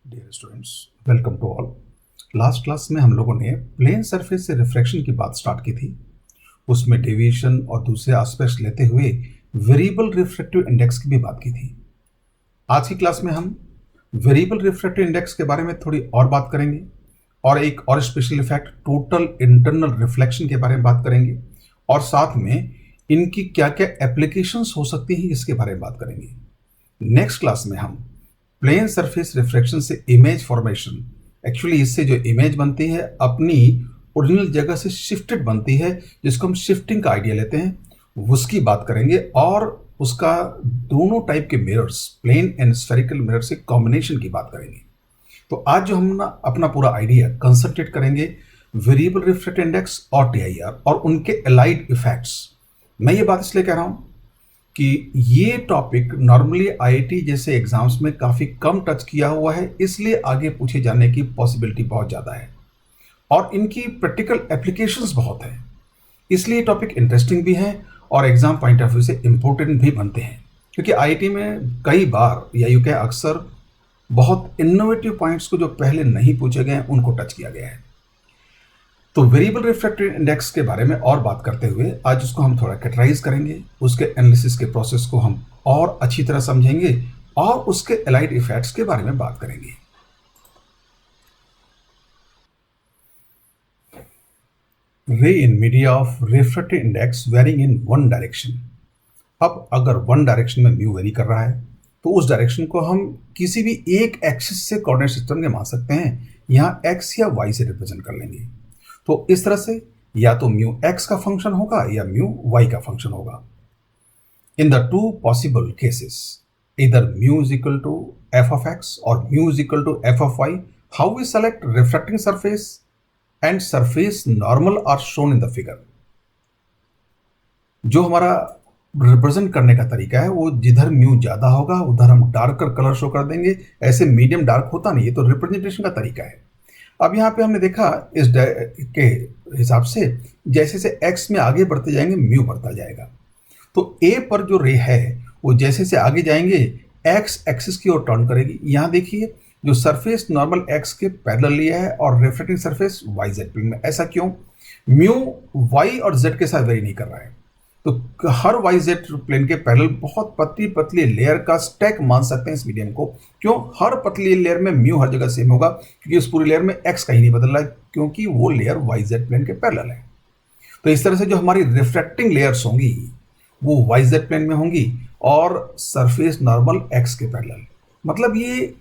Dear students, welcome to all. Last class में हम लोगों ने प्लेन सरफेस से रिफ्रैक्शन की बात स्टार्ट की थी। उसमें डेविएशन और दूसरे एस्पेक्ट्स लेते हुए वेरिएबल रिफ्रैक्टिव इंडेक्स की भी बात की थी। आज की क्लास में हम वेरिएबल रिफ्रैक्टिव इंडेक्स के बारे में थोड़ी और बात करेंगे और एक और special effect total internal reflection के बारे में बात करेंगे और साथ में इनकी क्या क्या एप्लीकेशंस हो सकती हैं इसके बारे में बात करेंगे। नेक्स्ट क्लास में हम प्लेन सरफेस रिफ्रैक्शन से इमेज फॉर्मेशन, एक्चुअली इससे जो इमेज बनती है अपनी ओरिजिनल जगह से शिफ्टेड बनती है, जिसको हम शिफ्टिंग का आइडिया लेते हैं, उसकी बात करेंगे और उसका दोनों टाइप के mirrors, plane and spherical mirror से कॉम्बिनेशन की बात करेंगे। तो आज जो हम ना अपना पूरा आइडिया कंसंट्रेट करेंगे वेरिएबल रिफ्रैक्टिव इंडेक्स और टीआईआर और उनके एलाइड इफेक्ट्स। मैं ये बात इसलिए कह रहा हूँ कि ये टॉपिक नॉर्मली आईआईटी जैसे एग्जाम्स में काफ़ी कम टच किया हुआ है, इसलिए आगे पूछे जाने की पॉसिबिलिटी बहुत ज़्यादा है और इनकी प्रैक्टिकल एप्लीकेशंस बहुत है, इसलिए टॉपिक इंटरेस्टिंग भी है और एग्जाम पॉइंट ऑफ व्यू से इम्पोर्टेंट भी बनते हैं, क्योंकि आईआईटी में कई बार या यूं कहें अक्सर बहुत इनोवेटिव पॉइंट्स को जो पहले नहीं पूछे गए हैं उनको टच किया गया है। तो वेरिएबल रिफ्रैक्टिव इंडेक्स के बारे में और बात करते हुए आज उसको हम थोड़ा कैटेगराइज करेंगे, उसके एनालिसिस के प्रोसेस को हम और अच्छी तरह समझेंगे और उसके एलाइड इफेक्ट्स के बारे में बात करेंगे। Ray in media of refractive index varying in one direction. अब अगर वन डायरेक्शन में म्यू वेरी कर रहा है तो उस डायरेक्शन को हम किसी भी एक एक्सिस से कोऑर्डिनेट सिस्टम के मान सकते हैं, यहाँ एक्स या वाई से रिप्रेजेंट कर लेंगे। तो इस तरह से या तो म्यू एक्स का फंक्शन होगा या म्यू वाई का फंक्शन होगा। In the two possible cases इधर mu is equal to F of X और mu is equal to F of Y, how we select refracting surface and surface normal are shown in the figure. जो हमारा represent करने का तरीका है वो जिधर म्यू ज्यादा होगा उधर हम डार्कर कलर शो कर देंगे, ऐसे मीडियम डार्क होता नहीं है, तो रिप्रेजेंटेशन का तरीका है। अब यहाँ पे हमने देखा इस के हिसाब से जैसे से x में आगे बढ़ते जाएंगे म्यू बढ़ता जाएगा, तो a पर जो रे है वो जैसे से आगे जाएंगे x एक्सिस की ओर टर्न करेगी। यहाँ देखिए जो सरफेस नॉर्मल x के पैरेलल लिया है और रिफ्लेक्टिंग सरफेस yz प्लेन में। ऐसा क्यों? म्यू y और z के साथ वेरी नहीं कर रहा है, तो हर yz प्लेन के पैरेलल बहुत पतली पतली लेयर का स्टैक मान सकते हैं इस मीडियम को। क्यों? हर पतली लेयर में म्यू हर जगह सेम होगा, क्योंकि उस पूरी लेयर में x कहीं नहीं बदल रहा है, क्योंकि वो लेयर yz प्लेन के पैरेलल है। तो इस तरह से जो हमारी रिफ्रैक्टिंग लेयर्स होंगी वो yz प्लेन में होंगी और सरफेस नॉर्मल x के पैरेलल। मतलब ये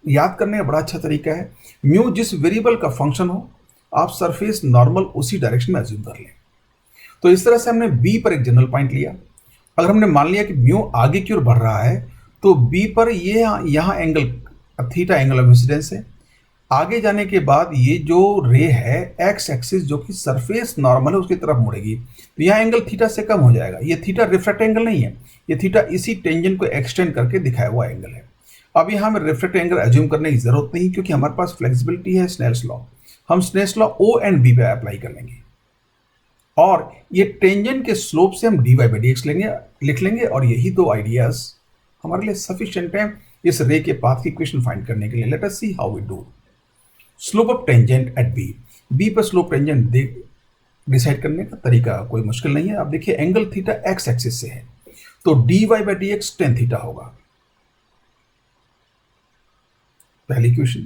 याद करने का बड़ा अच्छा तरीका है, म्यू जिस वेरिएबल का फंक्शन हो आप सरफेस नॉर्मल उसी डायरेक्शन में अज्यूम कर लें। तो इस तरह से हमने बी पर एक जनरल पॉइंट लिया। अगर हमने मान लिया कि म्यू आगे की ओर बढ़ रहा है तो बी पर ये यहाँ angle theta angle of incidence है। आगे जाने के बाद ये जो रे है एक्स एक्सिस जो कि सरफेस नॉर्मल है उसकी तरफ मुड़ेगी, तो यहाँ एंगल थीटा से कम हो जाएगा। ये थीटा रिफ्रैक्ट एंगल नहीं है, ये थीटा इसी टेंजेंट को एक्सटेंड करके दिखाया हुआ एंगल है। अब यहाँ हमें रिफ्रैक्ट एंगल एज्यूम करने की जरूरत नहीं, क्योंकि हमारे पास फ्लेक्सिबिलिटी है स्नेल्स लॉ। हम Snell's law O and B पे अप्लाई कर लेंगे और ये टेंजेंट के स्लोप से हम dy बाई डी एक्स लिख लेंगे और यही दो आइडियाज हमारे लिए सफिशिएंट हैं इस रे के पाथ की इक्वेशन फाइंड करने के लिए। Let us see how we do. Slope of tangent at B पर स्लोप टेंजेंट डिसाइड करने का तरीका कोई मुश्किल नहीं है। आप देखिए एंगल थीटा एक्स एक्सिस से है तो dy by d x tan theta होगा, पहली इक्वेशन।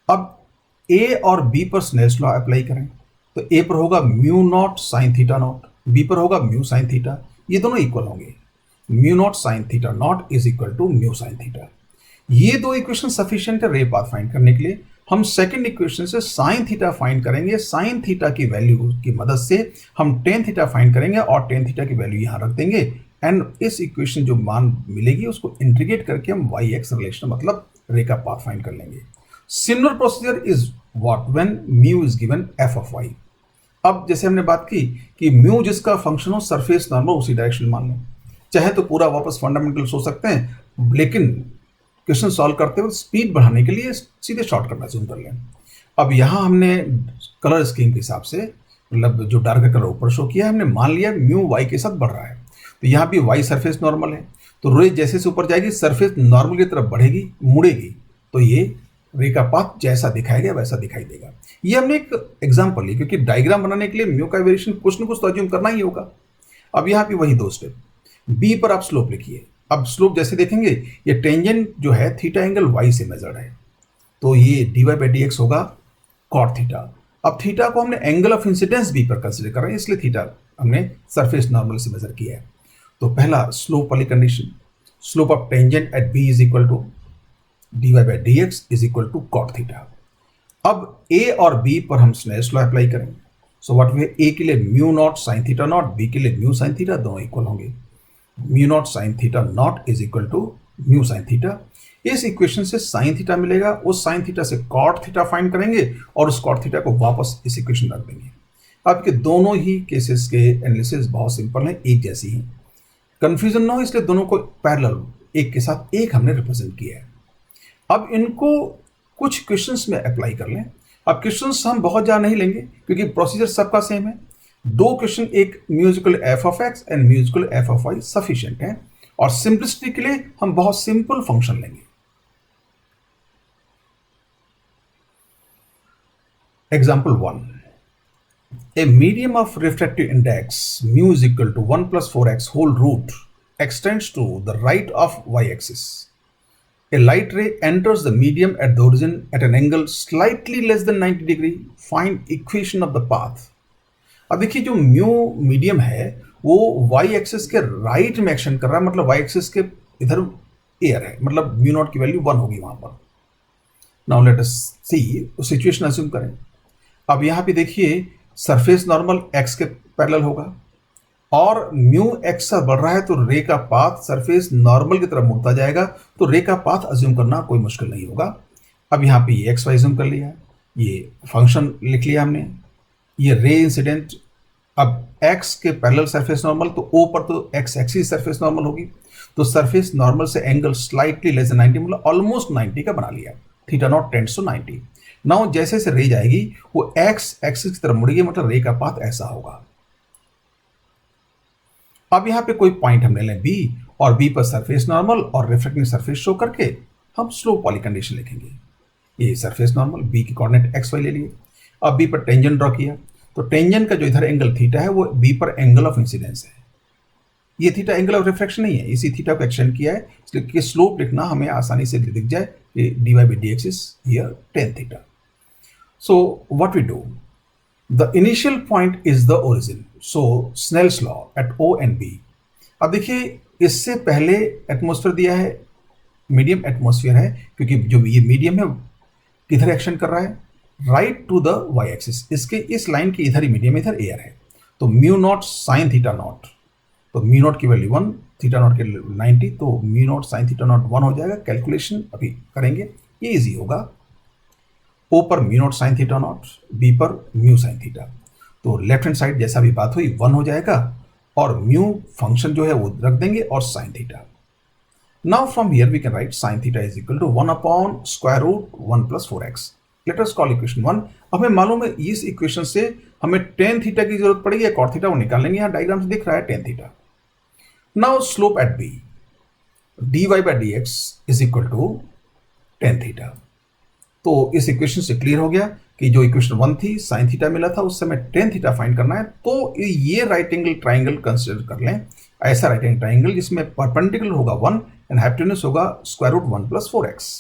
अब a और b पर स्नेल्स लॉ अप्लाई करें तो a पर होगा mu naught sine theta not, b पर होगा म्यू साइन थीटा, ये दोनों इक्वल होंगे। Mu not sine theta naught is equal to mu sine theta. ये दो इक्वेशन सफिशिएंट है रे पाथ फाइंड करने के लिए। हम सेकंड इक्वेशन से साइन थीटा फाइंड करेंगे। साइन थीटा की वैल्यू की मदद से हम टेन थीटा फाइंड करेंगे और टेन थीटा की वैल्यू यहाँ रख देंगे एंड इस इक्वेशन जो मान मिलेगी उसको इंटीग्रेट करके हम वाई एक्स रिलेशन मतलब रे का पाथ फाइंड कर लेंगे। Similar procedure is what when mu is given f of y. अब जैसे हमने बात की कि म्यू जिसका फंक्शन हो सरफेस नॉर्मल उसी डायरेक्शन मान लें, चाहे तो पूरा वापस फंडामेंटल्स हो सकते हैं, लेकिन क्वेश्चन सॉल्व करते हुए स्पीड बढ़ाने के लिए सीधे शॉर्टकट में जूम कर लें। अब यहाँ हमने कलर स्कीम के हिसाब से मतलब जो डार्क कलर ऊपर शो किया हमने मान लिया म्यू वाई के साथ बढ़ रहा है, तो यहाँ भी वाई सरफेस नॉर्मल है तो रे जैसे से ऊपर जाएगी सरफेस नॉर्मल की तरफ बढ़ेगी मुड़ेगी तो ये रे का पाथ जैसा दिखाया गया वैसा दिखाई देगा। ये हमने एक एग्जांपल ली, क्योंकि डायग्राम बनाने के लिए म्यू का वेरिएशन कुछ न कुछ तो अज्यूम करना ही होगा। अब यहाँ पे वही दो स्टेप, बी पर आप स्लोप लिखिए। अब स्लोप जैसे देखेंगे, ये टेंजेंट जो है थीटा एंगल वाई से मेजर्ड है, तो ये dy बाई डी एक्स होगा कॉट थीटा। अब थीटा को हमने एंगल ऑफ इंसिडेंस बी पर कंसिडर कर रहे हैं, इसलिए थीटा हमने सरफेस नॉर्मल से मेजर किया है। तो पहला स्लोप वाली condition, slope of tangent at B is equal to dy by d x is equal to cot theta. अब ए और बी पर हम स्नेल्स लॉ अप्लाई करेंगे। सो व्हाट वी, ए के लिए mu not sine theta naught, B के लिए mu sine theta, दोनों इक्वल होंगे। Mu not sine theta naught is equal to mu sine theta. इस इक्वेशन से साइन थीटा मिलेगा, उस साइन थीटा से कॉट थीटा फाइंड करेंगे और उस कॉट थीटा को वापस इस इक्वेशन रख देंगे। आपके दोनों ही केसेस के एनालिसिस बहुत सिंपल है, एक जैसी हैं, कंफ्यूजन ना हो इसलिए दोनों को पैरेलल एक के साथ एक हमने रिप्रेजेंट किया है। अब इनको कुछ क्वेश्चंस में अप्लाई कर लें। अब क्वेश्चंस हम बहुत ज़्यादा नहीं लेंगे क्योंकि प्रोसीजर सबका सेम है। दो क्वेश्चन, एक musical f of x and musical f of y sufficient है, और सिंपलिसिटी के लिए हम बहुत सिंपल फंक्शन लेंगे। Example 1, a medium of refractive index mu is equal to 1 plus 4x whole root extends to the right of y-axis. A light ray enters the medium at the origin at an angle slightly less than 90 degree. Find equation of the path. अब देखिए जो mu medium है वो Y axis के right में action कर रहा है, मतलब वाई एक्सिस के इधर एयर है, मतलब म्यू नॉट की वैल्यू 1 होगी वहां पर। नाउ लेट अस सी, सिचुएशन अज्यूम करें। अब यहाँ पे देखिए सरफेस नॉर्मल एक्स के पैरेलल होगा और म्यू एक्स से बढ़ रहा है, तो रे का पाथ सरफेस नॉर्मल की तरफ मुड़ता जाएगा, तो रे का पाथ अज्यूम करना कोई मुश्किल नहीं होगा। अब यहाँ पे ये एक्स वाई अज्यूम कर लिया, ये फंक्शन लिख लिया हमने, ये रे इंसिडेंट। अब एक्स के पैरेलल सरफेस नॉर्मल, तो ओ पर तो एक्स एक्सिस सरफेस नॉर्मल होगी, तो सरफेस नॉर्मल से एंगल स्लाइटली लेस देन 90 मतलब ऑलमोस्ट 90 का बना लिया, theta naught tends to 90। Now जैसे से रे जाएगी वो एक्स एक्सिस की तरफ मुड़ेगी, मतलब रे का पाथ ऐसा होगा। अब यहां पे कोई पॉइंट हम ले लें बी, और बी पर सरफेस नॉर्मल और रिफ्लेक्टिंग सरफेस शो करके हम स्लोप वाली कंडीशन लिखेंगे। ये सरफेस नॉर्मल, बी की कोऑर्डिनेट एक्स वाई ले लिए। अब बी पर टेंजेंट ड्रॉ किया, तो टेंजेंट का जो इधर एंगल थीटा है वो बी पर एंगल ऑफ इंसिडेंस है, ये थीटा एंगल ऑफ रिफ्रैक्शन नहीं है, इसी थीटा को एक्सटेंड किया है, इसलिए कि स्लोप लिखना हमें आसानी से दिख जाए कि dy by dx is here tan theta. So what we do, the initial point is the origin, so Snell's law at O and B. अब देखिए इससे पहले एटमॉस्फेयर दिया है, मीडियम एटमॉस्फेयर है, क्योंकि जो ये मीडियम है किधर एक्शन कर रहा है, right to the y axis, इसके इस लाइन के इधर ही मीडियम, इधर एयर है, तो mu naught sine theta not, तो म्यू नॉट की वैल्यू 1, थीटा नॉट की 90, तो mu naught sine theta not 1 हो जाएगा। कैलकुलेशन अभी करेंगे, ये इजी होगा। ओ पर mu not sine theta naught, B पर म्यू साइन थीटा, तो लेफ्ट हैंड साइड जैसा भी बात हुई 1 हो जाएगा, और म्यू फंक्शन जो है वो रख देंगे और sine theta. Now from here we can write sine theta is equal to 1 upon square root 1 plus 4x। Let us call equation 1। हमें मालूम है इस इक्वेशन से हमें टेन थीटा की जरूरत पड़ेगी, कॉट थीटा वो निकाल लेंगे, यहाँ डायग्राम से दिख रहा है tan theta. Now slope at B, dy by dx is equal to tan theta. तो इस इक्वेशन से क्लियर हो गया कि जो इक्वेशन 1 थी साइन थीटा मिला था, उससे हमें टेन थीटा फाइंड करना है, तो ये राइट एंगल ट्राइंगल कंसिडर कर लें, ऐसा राइट एंगल ट्राइंगल जिसमें परपेंडिकुलर होगा 1 एंड हाइपोटेन्यूज होगा square root 1 plus 4x।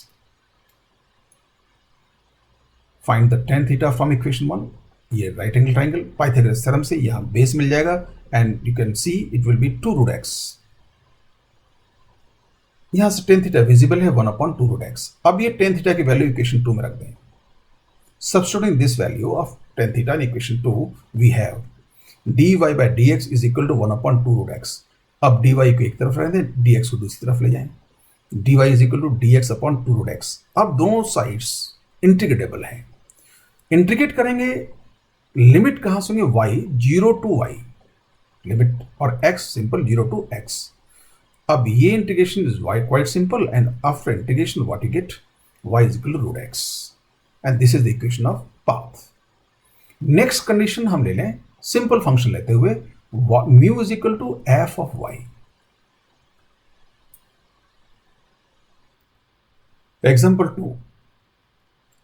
Find the tan theta from equation 1, ये right angle triangle Pythagoras theorem से यहां बेस मिल जाएगा, and you can see it will be 2 root x। यहां से टेन थीटा विजिबल है 1 अपॉन 2 रूट x। अब ये टेन थीटा की वैल्यू इक्वेशन 2 में रख दें। Substituting this value of tan theta in equation 2, we have dy by dx is equal to 1 upon 2 root x. अब dy को एक तरफ रख दें, dx को दूसरी तरफ ले जाएं। dy is equal to dx upon 2 root x. अब दोनों साइड्स इंटीग्रेटेबल हैं। इंटीग्रेट करेंगे, लिमिट कहाँ से होंगे, y 0 to y लिमिट, और x सिंपल 0 to x। अब ये integration is y quite simple, and after integration what you get, y is equal to root x. And this is the equation of path. Next condition हम ले लें, simple function लेते हुए, mu is equal to f of y. Example 2.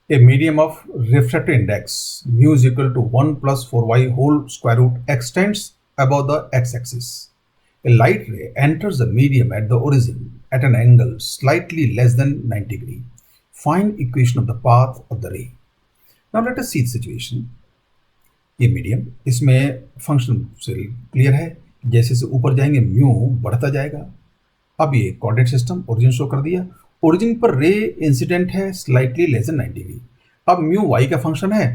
A medium of refractive index mu is equal to 1 plus 4y whole square root extends above the x-axis. A light ray enters the medium at the origin at an angle slightly less than 90 degree. Find equation of the path of the ray. Now let us see the situation. ये medium, इसमें function से clear है, जैसे से ऊपर जाएंगे mu बढ़ता जाएगा। अब ये कोऑर्डिनेट सिस्टम ओरिजिन शो कर दिया, ओरिजिन पर रे इंसिडेंट है स्लाइटली लेस देन 90 डिग्री। अब म्यू वाई का फंक्शन है,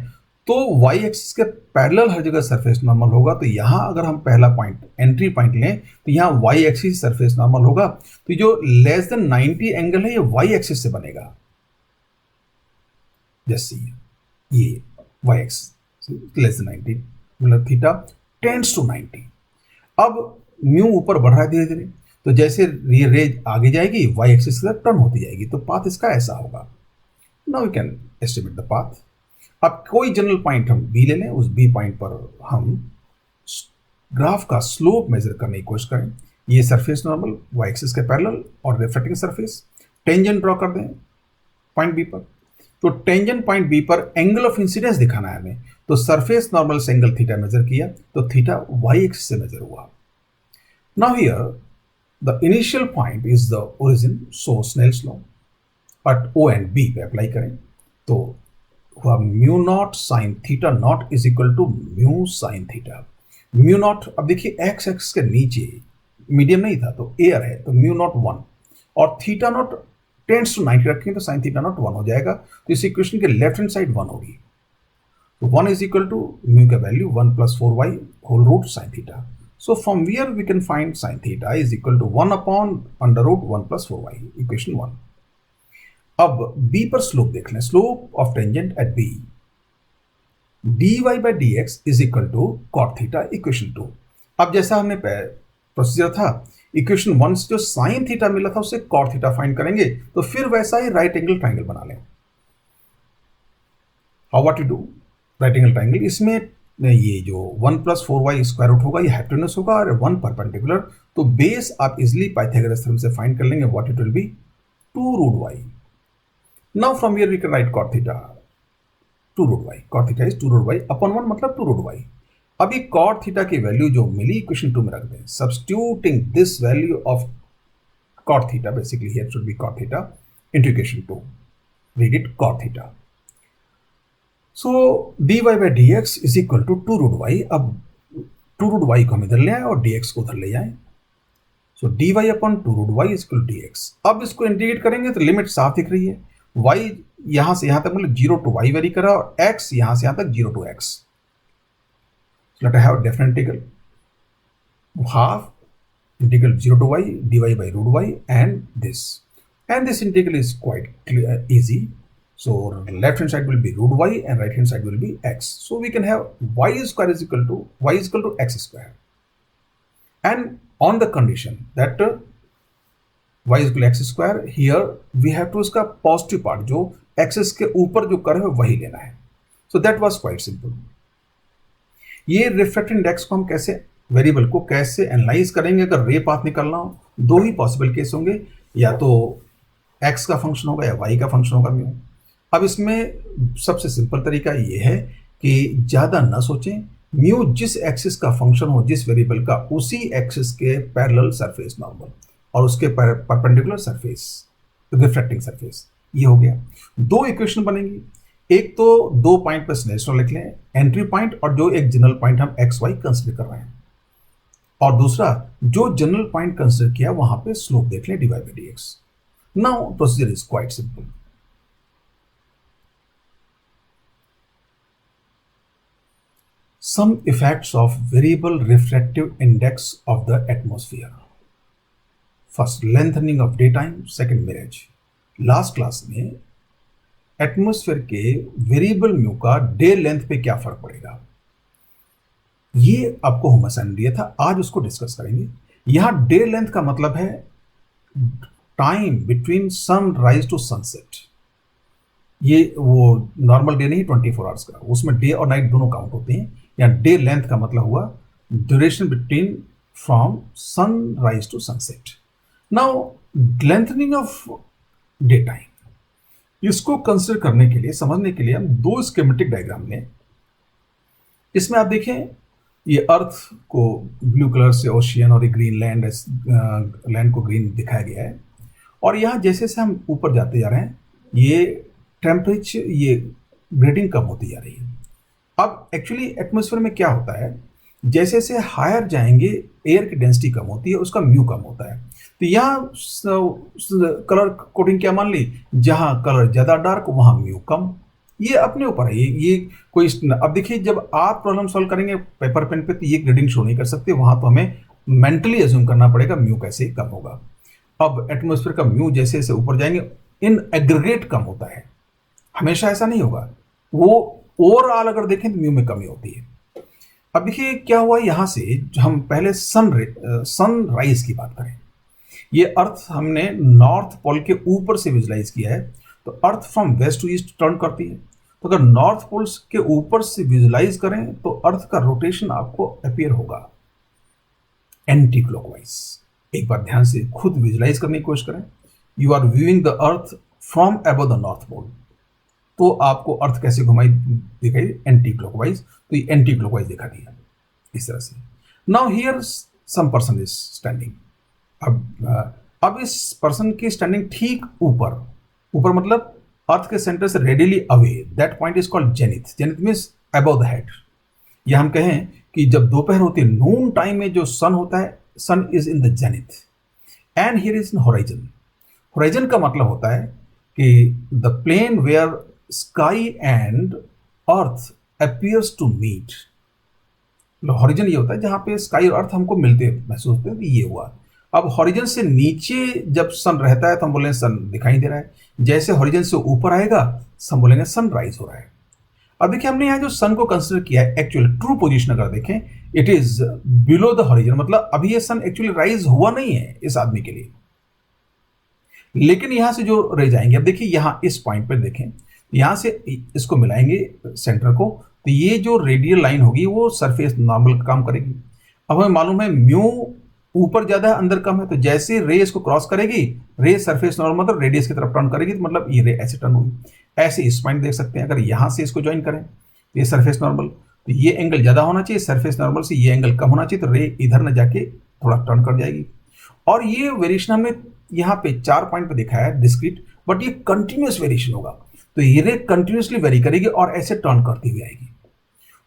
तो वाई एक्सिस के पैरेलल हर जगह सरफेस नॉर्मल होगा। तो यहाँ अगर हम पहला पॉइंट एंट्री पॉइंट लें तो यहाँ वाई एक्सिस सरफेस नॉर्मल होगा, तो जो लेस देन 90 एंगल है ये वाई एक्सिस से बनेगा। जैसे ये वाई एक्सिस लेस देन 90 मतलब थीटा टेंड्स टू 90। अब म्यू ऊपर बढ़ रहा है धीरे धीरे, तो जैसे ये रेज आगे जाएगी वाई एक्सिस की तरफ टर्न होती जाएगी, तो पाथ इसका ऐसा होगा। Now we can estimate the path. अब कोई जनरल पॉइंट हम बी ले लें, उस बी पॉइंट पर हम ग्राफ का स्लोप मेजर करने की कोशिश करें। ये सरफेस नॉर्मल वाई एक्सिस के पैरेलल और रिफ्लेक्टिंग सरफेस, टेंजेंट ड्रॉ कर दें पॉइंट बी पर। तो टेंजेंट पॉइंट बी पर एंगल ऑफ इंसिडेंस दिखाना है हमें, तो सरफेस नॉर्मल से एंगल थीटा मेजर किया, तो थीटा वाई एक्सिस से मेजर हुआ। Now here the initial point is the origin, so Snell's law at O and B पे अप्लाई करें तो हुआ mu not sine theta naught is equal to mu sine theta. Mu naught, अब देखिए x x के नीचे medium नहीं था तो एयर है, तो म्यू नॉट 1 और थीटा नॉट टेंड्स टू 90 रखें तो साइन थीटा नॉट 1 हो जाएगा। तो इस इक्वेशन के लेफ्ट हैंड साइड 1 होगी, तो 1 इज इक्वल टू म्यू का value 1 plus 4y whole root sine theta. So from where we can find sin theta is equal to 1 upon under root 1 plus 4y, equation 1. अब b पर slope देख लें, slope of tangent eight b dy by dx is equal to cot theta, equation 2। अब जैसा हमने procedure था, equation 1 से जो साइन थीटा मिला था उससे cot थीटा फाइंड करेंगे, तो फिर वैसा ही राइट एंगल ट्राइंगल बना लें। How what you do right angle triangle, इसमें ये जो 1 प्लस 4y स्क्वायर रूट होगा ये हाइपोटेनस होगा और 1 परपेंडिकुलर, तो बेस आप इजिली पाइथागोरस थ्योरम से फाइंड कर लेंगे, what it will be 2 root y। Now from here we can write cot theta 2 root y, cot theta is 2 root y upon 1 मतलब 2 रूट y। अब ये cot थीटा की value जो मिली equation 2 में रख दें, substituting this value of cot theta, basically here should be cot theta into equation 2, read it cot theta. So dy by dx is equal to 2 root y। अब 2 root y को हम इधर ले आए और dx को उधर ले जाएं, so dy upon 2 root y is equal to dx। अब इसको इंटीग्रेट करेंगे तो लिमिट साफ दिख रही है, y यहां से यहां तक मतलब 0 टू y वेरी करा और x यहां से यहां तक 0 to x। So let us have different integral, half integral 0 to y dy by root y and this integral is quite clear, easy। So left hand side will be root y and right hand side will be x. So we can have y square is equal to x square, and on the condition that y is equal to x square, here we have to इसका positive part जो axis के ऊपर जो curve है वही लेना है। So that was quite simple। ये रिफ्लेक्टेड इंडेक्स को हम कैसे वेरिएबल को कैसे एनालाइज करेंगे, अगर रे पाथ निकलना हो दो ही पॉसिबल केस होंगे, या तो x का फंक्शन होगा या y का फंक्शन होगा म्यू। अब इसमें सबसे सिंपल तरीका ये है कि ज़्यादा ना सोचें, म्यू जिस एक्सिस का फंक्शन हो, जिस वेरिएबल का, उसी एक्सिस के पैरेलल सरफेस नॉर्मल और उसके परपेंडिकुलर सरफेस रिफ्लेक्टिंग सरफेस, ये हो गया। दो इक्वेशन बनेंगी, एक तो 2 पॉइंट पर स्नेल्स लॉ लिख लें, एंट्री पॉइंट और जो एक जनरल पॉइंट हम एक्स वाई कंसिडर कर रहे हैं, और दूसरा जो जनरल पॉइंट कंसिडर किया वहां पे स्लोप देख लें dy by dx। Now procedure is quite simple. Some effects of variable refractive index of the atmosphere. First, lengthening of daytime, second, mirage। Last class में एटमॉस्फेयर के वेरिएबल म्यू का day length पे क्या फर्क पड़ेगा ये आपको होम असाइनमेंट दिया था, आज उसको डिस्कस करेंगे। यहां डे लेंथ का मतलब है time between sunrise to sunset. ये वो नॉर्मल डे नहीं 24 आवर्स का, उसमें डे और नाइट दोनों काउंट होते हैं। या डे लेंथ का मतलब हुआ duration between from sunrise to sunset. Now lengthening of day time, इसको कंसिडर करने के लिए, समझने के लिए हम दो स्कीमेटिक डायग्राम लें। इसमें आप देखें, ये अर्थ को ब्लू कलर से ओशियन और ग्रीन लैंड, लैंड को ग्रीन दिखाया गया है। और यहाँ जैसे जैसे हम ऊपर जाते जा रहे हैं, ये टेम्परेचर, ये ग्रेडिंग कम होती जा रही है। अब एक्चुअली एटमॉस्फेयर में क्या होता है, जैसे जैसे हायर जाएंगे एयर की डेंसिटी कम होती है, उसका म्यू कम होता है। तो यहाँ कलर कोडिंग क्या मान ली, जहाँ कलर ज़्यादा डार्क वहाँ म्यू कम। ये अपने ऊपर है, ये कोई। अब देखिए, जब आप प्रॉब्लम सॉल्व करेंगे पेपर पेन पे, तो ये ग्रेडिंग शो नहीं कर सकते, वहाँ तो हमें मेंटली एज्यूम करना पड़ेगा म्यू कैसे कम होगा। अब एटमॉस्फेयर का म्यू जैसे जैसे ऊपर जाएंगे इन एग्रीगेट कम होता है, हमेशा ऐसा नहीं होगा। वो ओवरऑल अगर देखें तो म्यू में कमी होती है। अब देखिए क्या हुआ, यहां से हम पहले सनराइज की बात करें। ये अर्थ हमने नॉर्थ पोल के ऊपर से विजुलाइज किया है, तो earth from west to east turn करती है। तो अगर नॉर्थ पोल्स के ऊपर से विजुलाइज करें तो अर्थ का रोटेशन आपको अपीयर होगा एंटी क्लॉकवाइज। एक बार ध्यान से खुद विजुलाइज करने की कोशिश करें। You are viewing the earth from above the north pole, तो आपको अर्थ कैसे घुमाई दिखाई, एंटी क्लॉकवाइज। तो ये एंटी क्लॉकवाइज दिखा दिया इस तरह से। Now here some person is standing. अब इस पर्सन की स्टैंडिंग ठीक ऊपर, ऊपर मतलब अर्थ के सेंटर से radially away, that point is called zenith. Zenith means above the head. या हम कहें कि जब दोपहर होती है, नून टाइम में जो सन होता है, sun is in the zenith and here is in horizon. Horizon का मतलब होता है कि the plane where sky and earth appears to meet. Horizon ये होता है जहां पे स्काई और अर्थ हमको मिलते महसूस होते हैं, ये हुआ। अब हॉरिजन से नीचे जब सन रहता है तो हम बोलेंगे सन दिखाई दे रहा है। जैसे हॉरिजन से ऊपर आएगा हम बोलेंगे सनराइज हो रहा है। अब देखिए, हमने यहाँ जो सन को कंसिडर किया है, एक्चुअल ट्रू पोजीशन अगर देखें, it is below the horizon. मतलब अभी ये सन एक्चुअली राइज हुआ नहीं है इस आदमी के लिए, लेकिन यहां से जो रह जाएंगे, अब देखिए यहाँ इस पॉइंट पर देखें, यहां से इसको मिलाएंगे सेंटर को, तो ये जो रेडियल लाइन होगी वो सरफेस नॉर्मल काम करेगी। अब हमें मालूम है म्यू ऊपर ज्यादा है अंदर कम है, तो जैसे रे इसको क्रॉस करेगी, रे सरफेस नॉर्मल मतलब रेडियस की तरफ टर्न करेगी, तो मतलब ये रे ऐसे टर्न होगी। ऐसे इस पॉइंट देख सकते हैं, अगर यहां से इसको ज्वाइन करें तो ये सरफेस नॉर्मल, तो ये एंगल ज्यादा होना चाहिए सरफेस नॉर्मल से, ये एंगल कम होना चाहिए, तो रे इधर न जाके थोड़ा टर्न कर जाएगी। और ये वेरिएशन हमने यहाँ पे 4 पॉइंट पे दिखाया है डिस्क्रीट, बट ये कंटिन्यूस वेरिएशन होगा, तो ये रे कंटिन्यूसली वेरी करेगी और ऐसे टर्न करती हुई आएगी।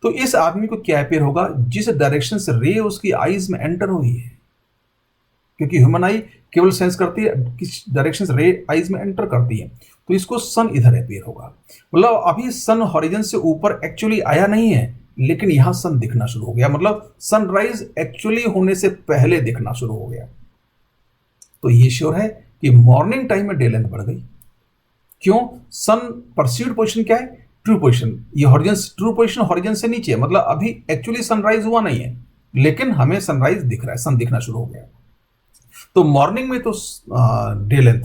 तो इस आदमी को क्या अपेयर होगा, जिस डायरेक्शन से रे उसकी आईज में एंटर हुई है, क्योंकि ह्यूमन आई केवल सेंस करती है किस डायरेक्शन से रे आईज में एंटर करती है, तो इसको सन इधर अपेयर होगा। मतलब अभी सन हॉरिजन से ऊपर एक्चुअली आया नहीं है, लेकिन यहां सन दिखना शुरू हो गया, मतलब सनराइज एक्चुअली होने से पहले दिखना शुरू हो गया। तो ये श्योर है कि मॉर्निंग टाइम में डे लेंथ बढ़ गई। क्यों? सन परसीव्ड पोजीशन क्या है, ट्रू पोजीशन। ये हॉरिजन, ट्रू पोजीशन हॉरिजन से नीचे है, मतलब अभी एक्चुअली सनराइज हुआ नहीं है, लेकिन हमें सनराइज दिख रहा है, सन दिखना शुरू हो गया। तो मॉर्निंग में तो डे लेंथ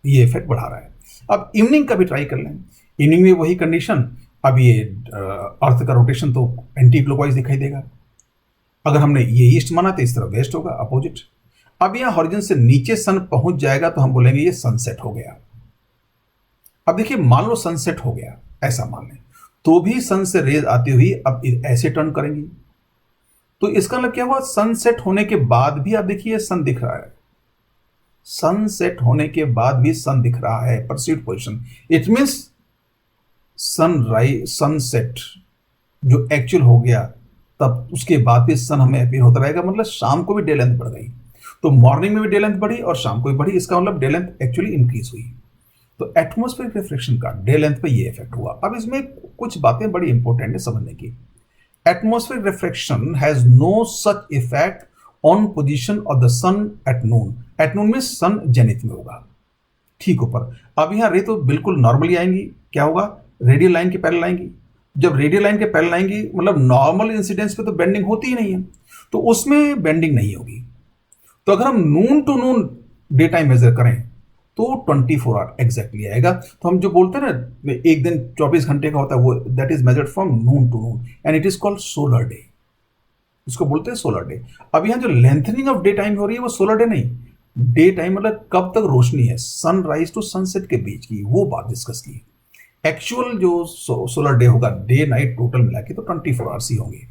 ये इफेक्ट बढ़ा रहा है। अब इवनिंग का भी ट्राई कर लें। इवनिंग में वही कंडीशन, अब ये अर्थ का रोटेशन तो एंटी क्लॉकवाइज दिखाई देगा। अगर हमने ये ईस्ट माना तो इस तरफ वेस्ट होगा, अपोजिट। अब यहां हॉरिजन से नीचे सन पहुंच जाएगा तो हम बोलेंगे ये सनसेट हो गया। अब देखिए, मान लो सनसेट हो गया, ऐसा मान लें, तो भी सन से रेज आती हुई अब ऐसे टर्न करेंगी, तो इसका मतलब क्या हुआ, सनसेट होने के बाद भी आप देखिए सन दिख रहा है। सनसेट होने के बाद भी सन दिख रहा है, perceived position. It means sunrise, sunset जो एक्चुअल हो गया, तब उसके बाद भी सन हमें अपीयर होता रहेगा, मतलब शाम को भी डे लेंथ बढ़ गई। तो मॉर्निंग में भी डे लेंथ बढ़ी और शाम को भी बढ़ी, इसका मतलब डे लेंथ एक्चुअली इंक्रीज हुई। तो एटमॉस्फेरिक रिफ्लेक्शन का डे लेंथ पे ये इफेक्ट हुआ। अब इसमें कुछ बातें बड़ी इंपॉर्टेंट है समझने की। Atmospheric reflection has no such effect on position of the sun at noon. At noon में सन जेनिथ में होगा, ठीक ऊपर। अब यहाँ रे तो बिल्कुल नॉर्मली आएंगी, क्या होगा, रेडियल लाइन के पैरेलल आएंगी। जब रेडियल लाइन के पैरेलल आएंगी, मतलब नॉर्मल इंसिडेंस पे तो बेंडिंग होती ही नहीं है, तो उसमें बेंडिंग नहीं होगी। तो अगर हम noon to noon day time measure करें तो 24 आवर एग्जैक्टली आएगा। तो हम जो बोलते हैं ना एक दिन 24 घंटे का होता है, वो that is measured from noon to noon and it is called solar day. इसको बोलते हैं सोलर डे। अब यहाँ जो लेंथनिंग ऑफ डे टाइम हो रही है वो सोलर डे नहीं, डे टाइम मतलब कब तक रोशनी है, सनराइज टू सनसेट के बीच की, वो बात डिस्कस की। एक्चुअल जो सोलर डे होगा, डे नाइट टोटल मिला के तो 24 आवर्स ही होंगे।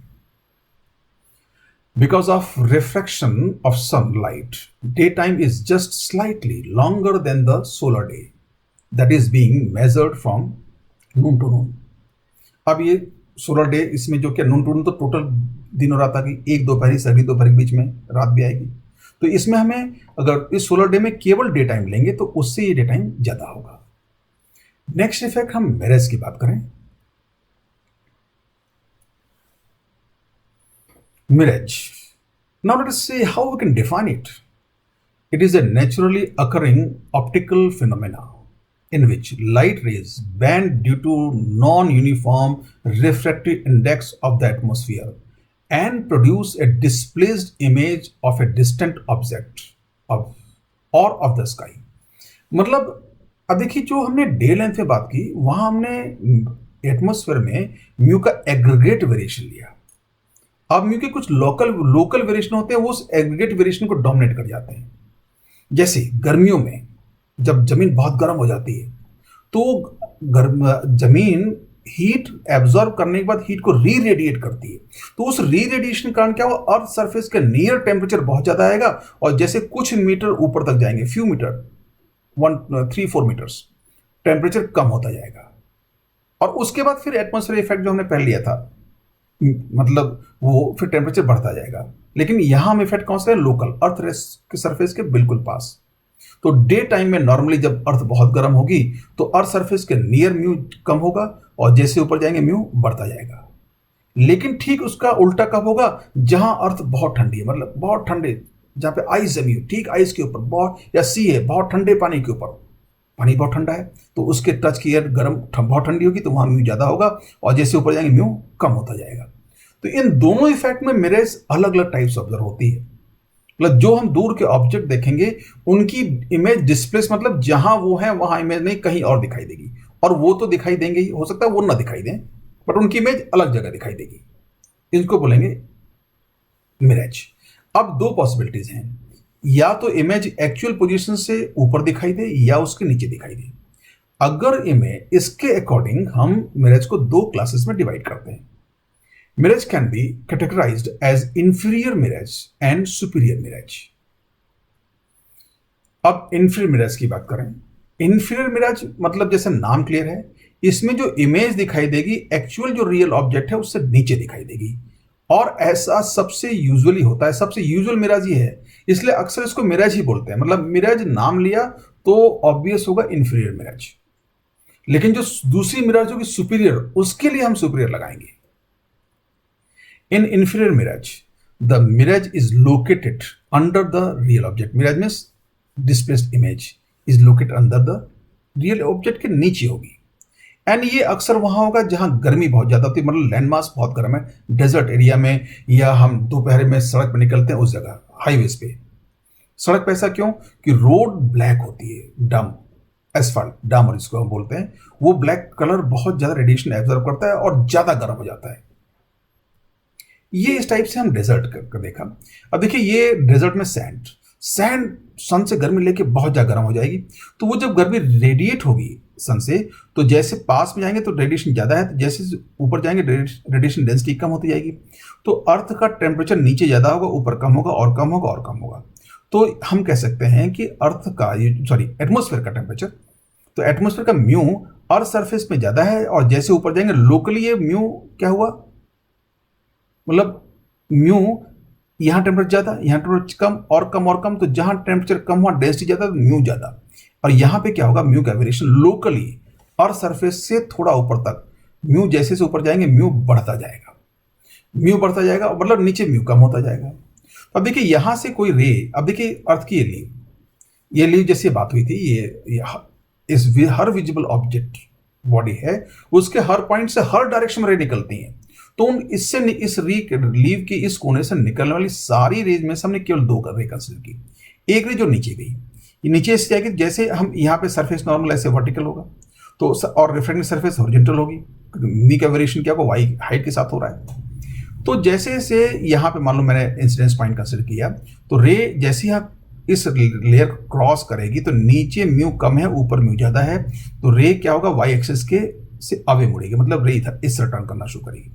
Because of refraction of sunlight, daytime is just slightly longer than the solar day that is being measured from noon to noon. अब ये सोलर डे, इसमें जो क्या नून टू नून तो टोटल दिन और रात आ गई, एक दोपहरी से अगली दोपहर के बीच में रात भी आएगी। तो इसमें हमें अगर इस सोलर डे में केवल डे टाइम लेंगे तो उससे ये डे टाइम ज़्यादा होगा। नेक्स्ट इफेक्ट हम मिरर्स की बात करें। Mirage. Now let us see how we can define it. It is a naturally occurring optical phenomena in which light rays bend due to non-uniform refractive index of the atmosphere and produce a displaced image of a distant object of or of the sky. मतलब अब देखिए, जो हमने day length पे बात की वहां हमने एटमॉस्फेयर में म्यू का एग्रीगेट वेरिएशन लिया। अब म्यू के कुछ लोकल वेरिएशन होते हैं, वो उस एग्रीगेट वेरिएशन को डोमिनेट कर जाते हैं। जैसे गर्मियों में जब जमीन बहुत गर्म हो जाती है तो जमीन हीट एब्जॉर्ब करने के बाद हीट को री रेडिएट करती है। तो उस री रेडिएशन के कारण क्या हुआ, अर्थ सरफेस के नियर टेम्परेचर बहुत ज्यादा आएगा और जैसे कुछ मीटर ऊपर तक जाएंगे, फ्यू मीटर 3-4 मीटर्स, टेम्परेचर कम होता जाएगा। और उसके बाद फिर एटमॉस्फेयर इफेक्ट जो हमने पहले लिया था, मतलब वो फिर टेम्परेचर बढ़ता जाएगा। लेकिन यहां हम इफेक्ट कौन सा है, लोकल, अर्थ के सरफेस के बिल्कुल पास। तो डे टाइम में नॉर्मली जब अर्थ बहुत गर्म होगी तो अर्थ सरफेस के नियर म्यू कम होगा और जैसे ऊपर जाएंगे म्यू बढ़ता जाएगा। लेकिन ठीक उसका उल्टा कब होगा, जहां अर्थ बहुत ठंडी है, मतलब बहुत ठंडे, जहां पे आइस जमी हो, ठीक आइस के ऊपर बहुत, या सी है बहुत ठंडे पानी के ऊपर, पानी बहुत ठंडा है तो उसके टच की एयर गर्म बहुत ठंडी होगी तो वहां म्यू ज्यादा होगा और जैसे ऊपर जाएंगे म्यू कम होता जाएगा। तो इन दोनों इफेक्ट में मिरर्स अलग अलग टाइप से ऑब्जर्व होती है। मतलब जो हम दूर के ऑब्जेक्ट देखेंगे उनकी इमेज डिस्प्लेस, मतलब जहां वो है वहां इमेज नहीं कहीं और दिखाई देगी, और वो तो दिखाई देंगे ही, हो सकता है वो ना दिखाई दें बट उनकी इमेज अलग जगह दिखाई देगी। इनको बोलेंगे मिरज। अब दो पॉसिबिलिटीज हैं, या तो इमेज एक्चुअल पोजीशन से ऊपर दिखाई दे या उसके नीचे दिखाई दे। अगर इमेज इसके अकॉर्डिंग हम मिरज को दो क्लासेस में डिवाइड करते हैं। Mirage can be categorized as inferior mirage and superior mirage. अब inferior mirage की बात करें। inferior mirage मतलब जैसे नाम क्लियर है, इसमें जो इमेज दिखाई देगी एक्चुअल जो रियल ऑब्जेक्ट है उससे नीचे दिखाई देगी, और ऐसा सबसे यूजुअली होता है। सबसे यूजुअल मिराज ये है, इसलिए अक्सर इसको मिराज ही बोलते हैं। मतलब मिराज नाम लिया तो ऑब्वियस होगा inferior मिराज, लेकिन जो दूसरी मिराज होगी सुपीरियर, उसके लिए हम सुपीरियर लगाएंगे। In inferior mirage, the mirage is located under the real object. Mirage means displaced image is located under the real object के नीचे होगी। एंड ये अक्सर वहां होगा जहां गर्मी बहुत ज्यादा होती है, मतलब लैंड मास बहुत गर्म है, डेजर्ट एरिया में, या हम दोपहर में सड़क पर निकलते हैं उस जगह, हाईवेज पे। सड़क पे ऐसा क्यों कि रोड ब्लैक होती है, डम एसफाल्ट, डामर जिसको हम बोलते हैं, वो ब्लैक कलर बहुत ज्यादा रेडिएशन एब्जॉर्ब करता है और ज्यादा गर्म हो जाता है। ये इस टाइप से हम डेजर्ट कर देखा। अब देखिए ये डेजर्ट में सैंड सन से गर्मी लेके बहुत ज्यादा गर्म हो जाएगी, तो वो जब गर्मी रेडिएट होगी सन से, तो जैसे पास में जाएंगे तो रेडिएशन ज्यादा है, तो जैसे ऊपर जाएंगे रेडिएशन डेंसिटी कम होती जाएगी। तो अर्थ का टेम्परेचर नीचे ज्यादा होगा, ऊपर कम होगा और कम होगा और कम होगा। तो हम कह सकते हैं कि अर्थ का एटमोस्फेयर का टेम्परेचर, तो एटमोस्फेयर का म्यू अर्थ सरफेस में ज्यादा है, और जैसे ऊपर जाएंगे लोकली ये म्यू क्या हुआ, मतलब म्यू यहां टेम्परेचर ज्यादा, यहां टेम्परेचर कम और कम और कम, तो जहां टेम्परेचर कम हुआ डेंसिटी ज्यादा तो म्यू ज्यादा। और यहां पे क्या होगा, म्यू का वेरिएशन लोकली और सरफेस से थोड़ा ऊपर तक, म्यू जैसे से ऊपर जाएंगे म्यू बढ़ता जाएगा, म्यू बढ़ता जाएगा, मतलब नीचे म्यू कम होता जाएगा। अब देखिए यहां से कोई रे, अब देखिए अर्थ की ये लीव जैसे बात हुई थी, ये इस हर विजिबल ऑब्जेक्ट बॉडी है उसके हर पॉइंट से हर डायरेक्शन में रे निकलती हैं। तो इससे इस लीव के इस कोने से निकलने वाली सारी रेज में से हमने केवल दो रे कंसिडर की। एक रे जो नीचे गई, ये नीचे इससे जाएगी, जैसे हम यहाँ पे सरफेस नॉर्मल ऐसे वर्टिकल होगा तो, और रिफ्लेक्टिंग सरफेस हॉरिजॉन्टल होगी, मी का वेरिएशन क्या होगा, वाई हाइट के साथ हो रहा है। तो जैसे से यहाँ पे मान लो मैंने इंसिडेंस पॉइंट कंसिडर किया, तो रे जैसे यहाँ इस लेयर क्रॉस करेगी तो नीचे म्यू कम है, ऊपर म्यू ज्यादा है, तो रे क्या होगा, वाई एक्सिस के से अवे मुड़ेगी, मतलब रे इधर इस तरह टर्न करना शुरू करेगी।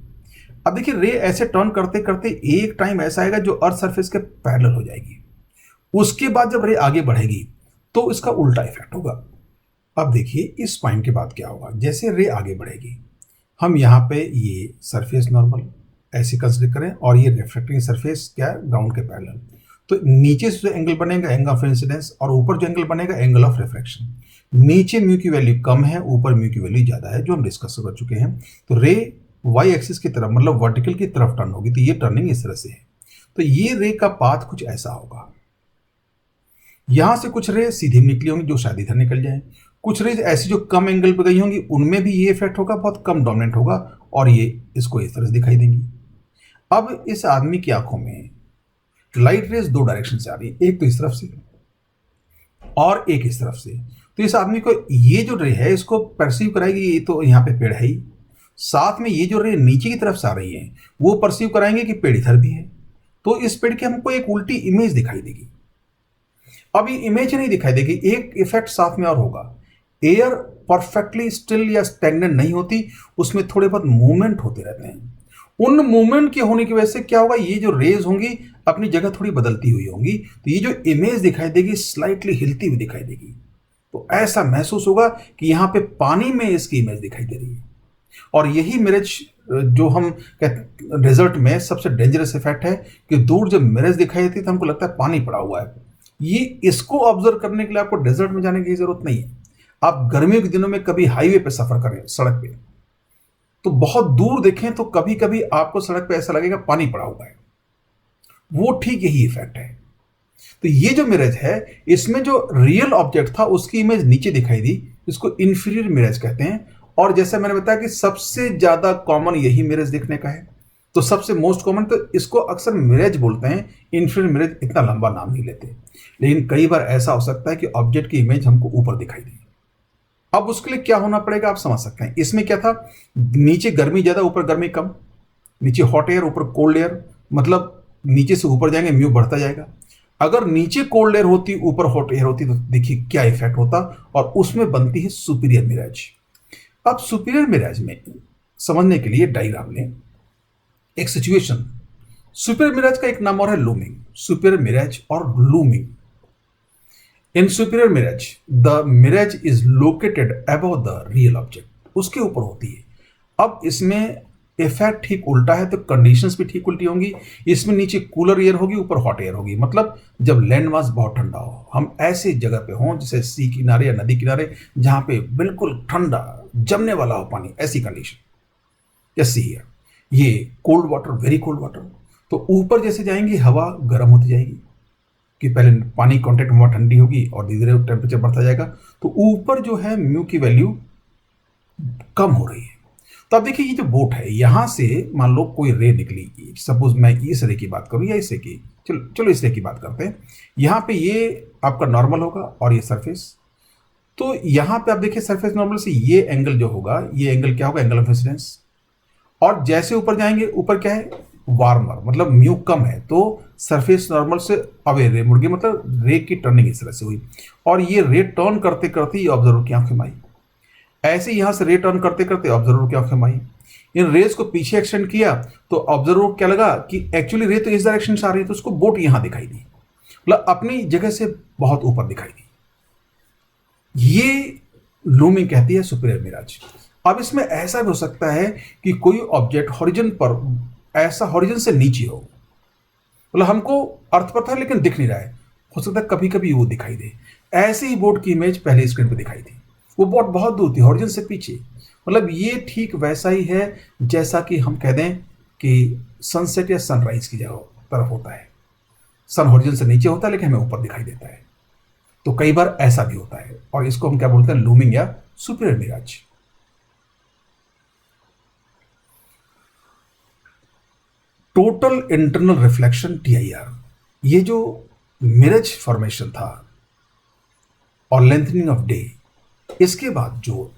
अब देखिए रे ऐसे टर्न करते करते एक टाइम ऐसा आएगा जो अर्थ सरफेस के पैरेलल हो जाएगी। उसके बाद जब रे आगे बढ़ेगी तो इसका उल्टा इफेक्ट होगा। अब देखिए इस पॉइंट के बाद क्या होगा, जैसे रे आगे बढ़ेगी, हम यहाँ पे ये सरफेस नॉर्मल ऐसे कंसिडर करें और ये रिफ्लेक्टिंग सरफेस क्या है, ग्राउंड के पैरेलल, तो नीचे से जो एंगल बनेगा एंगल ऑफ इंसिडेंस, और ऊपर जो एंगल बनेगा एंगल ऑफ रिफ्रैक्शन। नीचे म्यू की वैल्यू कम है, ऊपर म्यू की वैल्यू ज्यादा है, जो हम डिस्कस कर चुके हैं। तो रे वाई एक्सिस की तरफ मतलब वर्टिकल की तरफ टर्न होगी, तो ये टर्निंग इस तरह से है। तो ये रे का पाथ कुछ ऐसा होगा, यहां से कुछ रे सीधे निकली होंगी जो शायद इधर निकल जाए, कुछ रेज ऐसी जो कम एंगल पे गई होंगी उनमें भी ये इफेक्ट होगा, बहुत कम डोमिनेंट होगा, और ये इसको इस तरह से दिखाई देंगी। अब इस आदमी की आंखों में लाइट रेज दो डायरेक्शन से आ रही है, एक तो इस तरफ से और एक इस तरफ से। तो इस आदमी को ये जो रे है इसको परसीव कराएगी, ये तो यहाँ पे पेड़ है ही, साथ में ये जो रे नीचे की तरफ से आ रही है वो परसीव कराएंगे कि पेड़ इधर भी है। तो इस पेड़ की हमको एक उल्टी इमेज दिखाई देगी। अब ये इमेज नहीं दिखाई देगी, एक इफेक्ट साथ में और होगा, एयर परफेक्टली स्टिल या स्टैग्नेंट नहीं होती, उसमें थोड़े बहुत मूवमेंट होते रहते हैं। उन मूवमेंट के होने की वजह से क्या होगा, ये जो रेज होंगी अपनी जगह थोड़ी बदलती हुई होंगी, तो ये जो इमेज दिखाई देगी स्लाइटली हिलती हुई दिखाई देगी। तो ऐसा महसूस होगा कि यहाँ पे पानी में इसकी इमेज दिखाई दे रही है। और यही मिरज जो हम डेजर्ट में सबसे डेंजरस इफेक्ट है कि दूर जब मिरज दिखाई देती है तो हमको लगता है पानी पड़ा हुआ है। ये इसको ऑब्जर्व करने के लिए आपको डेजर्ट में जाने की जरूरत नहीं है। आप गर्मियों के दिनों में कभी हाईवे पे सफर करें, सड़क पे, तो बहुत दूर देखें तो कभी कभी आपको सड़क पे ऐसा लगेगा पानी पड़ा हुआ है, वो ठीक यही इफेक्ट है। तो ये जो मिरज है इसमें जो रियल ऑब्जेक्ट था उसकी इमेज नीचे दिखाई दी, इसको इंफीरियर मिरज कहते हैं। और जैसे मैंने बताया कि सबसे ज्यादा कॉमन यही मिरज देखने का है, तो सबसे मोस्ट कॉमन, तो इसको अक्सर मिरज बोलते हैं, इंफीरियर मिरज इतना लंबा नाम नहीं लेते। लेकिन कई बार ऐसा हो सकता है कि ऑब्जेक्ट की इमेज हमको ऊपर दिखाई दे। अब उसके लिए क्या होना पड़ेगा आप समझ सकते हैं। इसमें क्या था, नीचे गर्मी ज्यादा ऊपर गर्मी कम, नीचे हॉट एयर ऊपर कोल्ड एयर, मतलब नीचे से ऊपर जाएंगे म्यू बढ़ता जाएगा। अगर नीचे कोल्ड एयर होती ऊपर हॉट एयर होती तो देखिए क्या इफेक्ट होता, और उसमें बनती है सुपीरियर मिराज। अब सुपीरियर मिराज में समझने के लिए डायग्राम में एक सिचुएशन, सुपीरियर मिराज का एक नाम और है लूमिंग, सुपीरियर मिराज और looming. In superior mirage the mirage is located above the real object, उसके ऊपर होती है। अब इसमें इफेक्ट ठीक उल्टा है, तो कंडीशंस भी ठीक उल्टी होंगी। इसमें नीचे कूलर एयर होगी, ऊपर हॉट एयर होगी, मतलब जब लैंड मास बहुत ठंडा हो, हम ऐसी जगह पे हों जैसे सी किनारे या नदी किनारे जहां पे बिल्कुल ठंडा जमने वाला हो पानी, ऐसी कंडीशन, जैसे हियर ये cold water, very cold water. तो ऊपर जैसे जाएंगे हवा गर्म होती जाएगी, कि पहले पानी कॉन्टेक्ट में ठंडी होगी और धीरे धीरे टेम्परेचर बढ़ता जाएगा, तो ऊपर जो है म्यू की वैल्यू कम हो रही है। तो अब देखिए ये जो बोट है, यहां से मान लो कोई रे निकली, सपोज मैं इस रे की बात करूं या इस रे की, चलो इस रे की बात करते हैं। यहां पे ये आपका नॉर्मल होगा और ये सरफेस, तो यहां पे आप देखिए सरफेस नॉर्मल से ये एंगल जो होगा, ये एंगल क्या होगा, एंगल ऑफ इंसिडेंस। और जैसे ऊपर जाएंगे, ऊपर क्या है, वार्मर, मतलब म्यू कम है, तो सरफेस नॉर्मल से अवे रे मुड़ गई, मतलब रे की टर्निंग इस तरह से हुई। और ये रे टर्न करते करते ये ऑब्जर्वर की आंखें में आई, ऐसे यहां से रे टर्न करते करते ऑब्जर्वर की आंखें में आई। इन रेज को पीछे एक्सटेंड किया तो ऑब्जर्वर को क्या लगा कि एक्चुअली रे तो इस डायरेक्शन से आ रही है, तो उसको बोट यहां दिखाई दी, मतलब अपनी जगह से बहुत ऊपर दिखाई दी। ये लूमिंग कहती है सुपीरियर मिराज। अब इसमें ऐसा भी हो सकता है कि कोई ऑब्जेक्ट हॉरिजन पर, ऐसा हॉरिजन से नीचे हो, मतलब हमको अर्थ पर था लेकिन दिख नहीं रहा है, हो सकता है कभी कभी वो दिखाई दे। ऐसे ही बोट की इमेज पहले स्क्रीन पर दिखाई थी, वो बोट बहुत दूर थी, हॉरिजन से पीछे। मतलब ये ठीक वैसा ही है जैसा कि हम कह दें कि सनसेट या सनराइज की जगह तरफ होता है, सन हॉरिजन से नीचे होता है लेकिन हमें ऊपर दिखाई देता है। तो कई बार ऐसा भी होता है, और इसको हम क्या बोलते हैं, लूमिंग या superior mirage. Total internal reflection TIR, ये जो मिरज फॉर्मेशन था और लेंथनिंग ऑफ डे, इसके बाद जो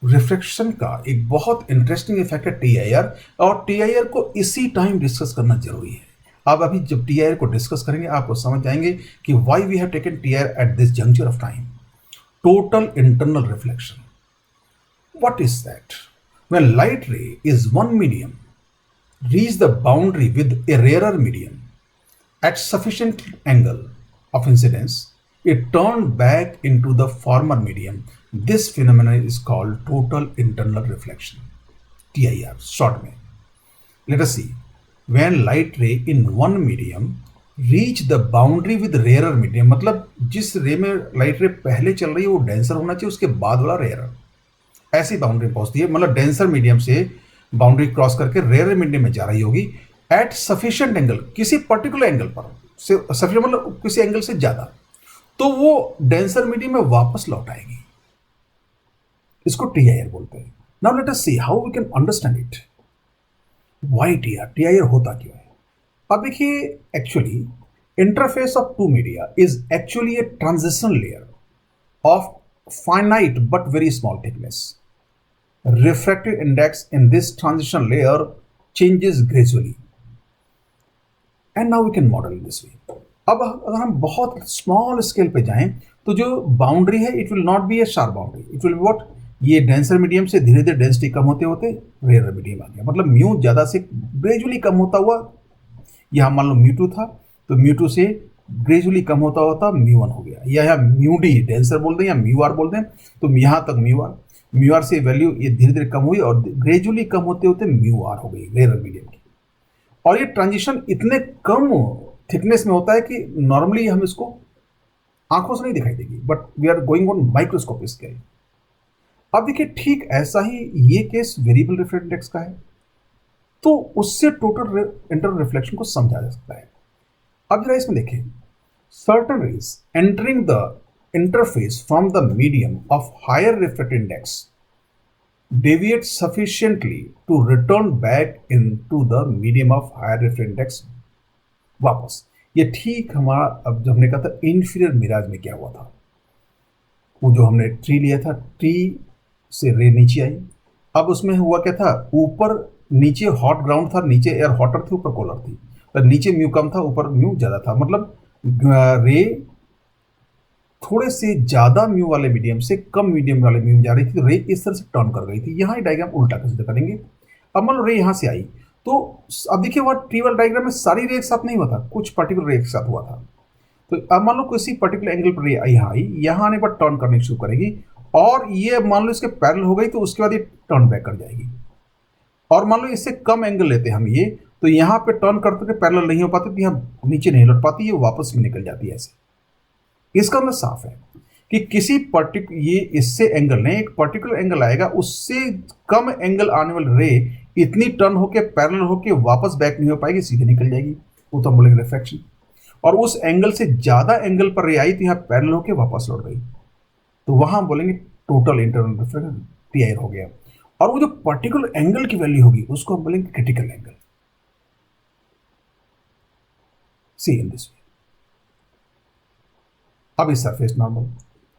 रिफ्लेक्शन का एक बहुत इंटरेस्टिंग इफेक्ट है TIR, और TIR को इसी टाइम डिस्कस करना जरूरी है। अब अभी जब TIR को डिस्कस करेंगे आपको समझ जाएंगे कि why we have taken TIR at this juncture of time. Total internal reflection. What is that? When light ray is one medium, reach the boundary with a rarer medium at sufficient angle of incidence, it turned back into the former medium. This phenomenon is called total internal reflection. TIR, short में. Let us see. When light ray in one medium reach the boundary with rarer medium, मतलब जिस रे में light रे पहले चल रही है वो डेंसर होना चाहिए, उसके बाद वाला रेयर, ऐसी बाउंड्री पहुंचती है. मतलब डेंसर मीडियम से बाउंड्री क्रॉस करके रेयर मीडियम में जा रही होगी एट सफिशिएंट एंगल, किसी पर्टिकुलर एंगल पर से, सफिशिएंट मतलब किसी एंगल से ज्यादा, तो वो डेंसर मीडियम में वापस लौट आएगी. इसको TIR बोलते हैं. Now let us see how we can understand it. Why TIR होता क्यों है? अब देखिए, actually interface of two media is actually a transition layer of finite but very small thickness. Refractive index in this transition layer changes gradually. And now we can model in this way. अब अगर हम बहुत small scale पे जाएं तो जो boundary है it will not be A sharp boundary, it will be what, ये डेंसर मीडियम से धीरे धीरे डेंसिटी कम होते होते रेयर मीडियम आ गया. मतलब म्यू ज़्यादा से ग्रेजुअली कम होता हुआ, यहाँ मान लो म्यू2 था तो म्यू2 से ग्रेजुअली कम होता होता μ1 हो गया, या यहाँ μd डेंसर बोल दें या μr बोल दें, तो यहाँ तक μr से वैल्यू ये धीरे धीरे कम हुई और ग्रेजुअली कम होते होते μr हो गई रेयर मीडियम की. और ये ट्रांजिशन इतने कम थिकनेस में होता है कि नॉर्मली हम इसको आंखों से नहीं दिखाई देगी, but we are going on microscopic scale. अब देखिए, ठीक ऐसा ही ये केस वेरिएबल रिफ्लेक्शन इंडेक्स का है, तो उससे टोटल इंटरनल रिफ्लेक्शन को समझा जा सकता है. अब जरा इसमें देखें, certain rays entering the interface from the medium of higher refractive index deviate sufficiently to return back into the medium of higher refractive index वापस. ये ठीक हमारा, अब जो हमने कहा था इंफीरियर मिराज में क्या हुआ था, वो जो हमने ट्री लिया था, ट्री से रे नीचे आई, अब उसमें हुआ क्या था, ऊपर नीचे हॉट ग्राउंड था, नीचे एयर हॉटर थी, ऊपर कूलर थी, तो नीचे म्यू कम था, ऊपर म्यू ज़्यादा था. मतलब रे थोड़े से ज़्यादा म्यू वाले मीडियम से कम मीडियम वाले म्यू जा रही थी, तो रे इस तरह से टर्न कर गई थी. यहाँ ही डायग्राम उल्टा कैसे करेंगे. अब मान लो रे यहाँ से आई, तो अब देखिए वह ट्री वाला डायग्राम में सारी रे एक साथ नहीं हुआ था, कुछ पर्टिकुलर रे एक साथ हुआ था. तो अब मान लो किसी पर्टिकुलर एंगल पर रे यहाँ आई, यहाँ आने पर टर्न करने शुरू करेगी, और ये मान लो इसके पैरेलल हो गई तो उसके बाद ये टर्न बैक कर जाएगी. और मान लो इससे कम एंगल लेते हैं हम ये, तो यहाँ पे टर्न करते हुए पैरेलल नहीं हो पाती, तो यहाँ नीचे नहीं लौट पाती, ये वापस में निकल जाती है ऐसे. इसका मतलब साफ है कि किसी ये इससे एंगल नहीं, एक पर्टिकुलर एंगल आएगा, उससे कम एंगल आने वाली रे इतनी टर्न होके पैरेलल होके वापस बैक नहीं हो पाएगी, सीधे निकल जाएगी, वो तो हम बोलेंगे रिफ्रैक्शन. और उस एंगल से ज़्यादा एंगल पर रे आई तो यहाँ पैरेलल होके वापस लौट गई, तो वहाँ हम बोलेंगे टोटल इंटरनल रिफ्लेक्शन TIR हो गया. और वो जो पर्टिकुलर एंगल की वैल्यू होगी उसको हम बोलेंगे critical angle. See in this way. अब इस सरफेस नॉर्मल,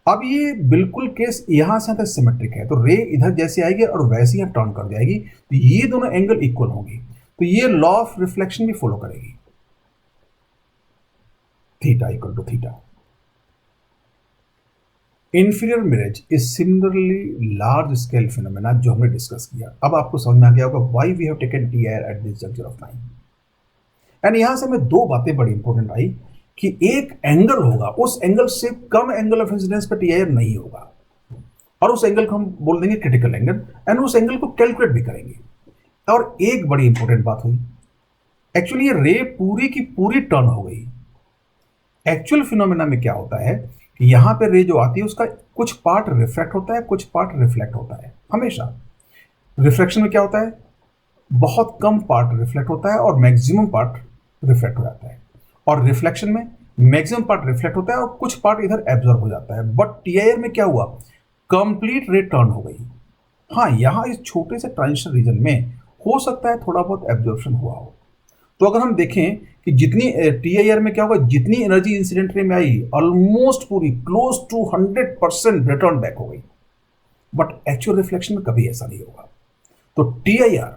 अब ये बिल्कुल केस यहां से तक सिमेट्रिक है, तो रे इधर जैसे आएगी और वैसे ही टर्न कर जाएगी, तो ये दोनों एंगल इक्वल होंगे, तो ये लॉ ऑफ रिफ्लेक्शन भी फॉलो करेगी. Theta equal to theta. Inferior mirage is similarly large scale phenomena जो हमने डिस्कस किया. अब आपको समझ में आ गया होगा why we have taken TIR at this juncture of time. And यहां से हमें दो बातें बड़ी इंपॉर्टेंट आई कि एक एंगल होगा, उस एंगल से कम एंगल ऑफ इंसिडेंस पर TIR नहीं होगा, और उस एंगल को हम बोल देंगे क्रिटिकल एंगल, एंड उस एंगल को कैलकुलेट भी करेंगे. और एक बड़ी इंपॉर्टेंट बात हुई, एक्चुअली ये रे पूरी की पूरी टर्न हो गई. एक्चुअल फिनोमेना में क्या होता है कि यहाँ पे रे जो आती है उसका कुछ पार्ट रिफ्रैक्ट होता है, कुछ पार्ट रिफ्लेक्ट होता है. हमेशा रिफ्लेक्शन में क्या होता है, बहुत कम पार्ट रिफ्लेक्ट होता है और मैक्सिमम पार्ट रिफ्लेक्ट हो जाता है, और रिफ्लेक्शन में मैक्सिमम पार्ट रिफ्लेक्ट होता है और कुछ पार्ट इधर एब्जॉर्ब हो जाता है. बट TIR में क्या हुआ, कंप्लीट रे टर्न हो गई. हाँ, यहाँ इस छोटे से ट्रांजिशन रीजन में हो सकता है थोड़ा बहुत एब्जॉर्प्शन हुआ हो. तो अगर हम देखें कि जितनी TIR में क्या होगा, जितनी एनर्जी इंसिडेंट रे में आई ऑलमोस्ट पूरी क्लोज टू 100% रिटर्न बैक हो गई, बट एक्चुअल रिफ्लेक्शन में कभी ऐसा नहीं होगा. तो TIR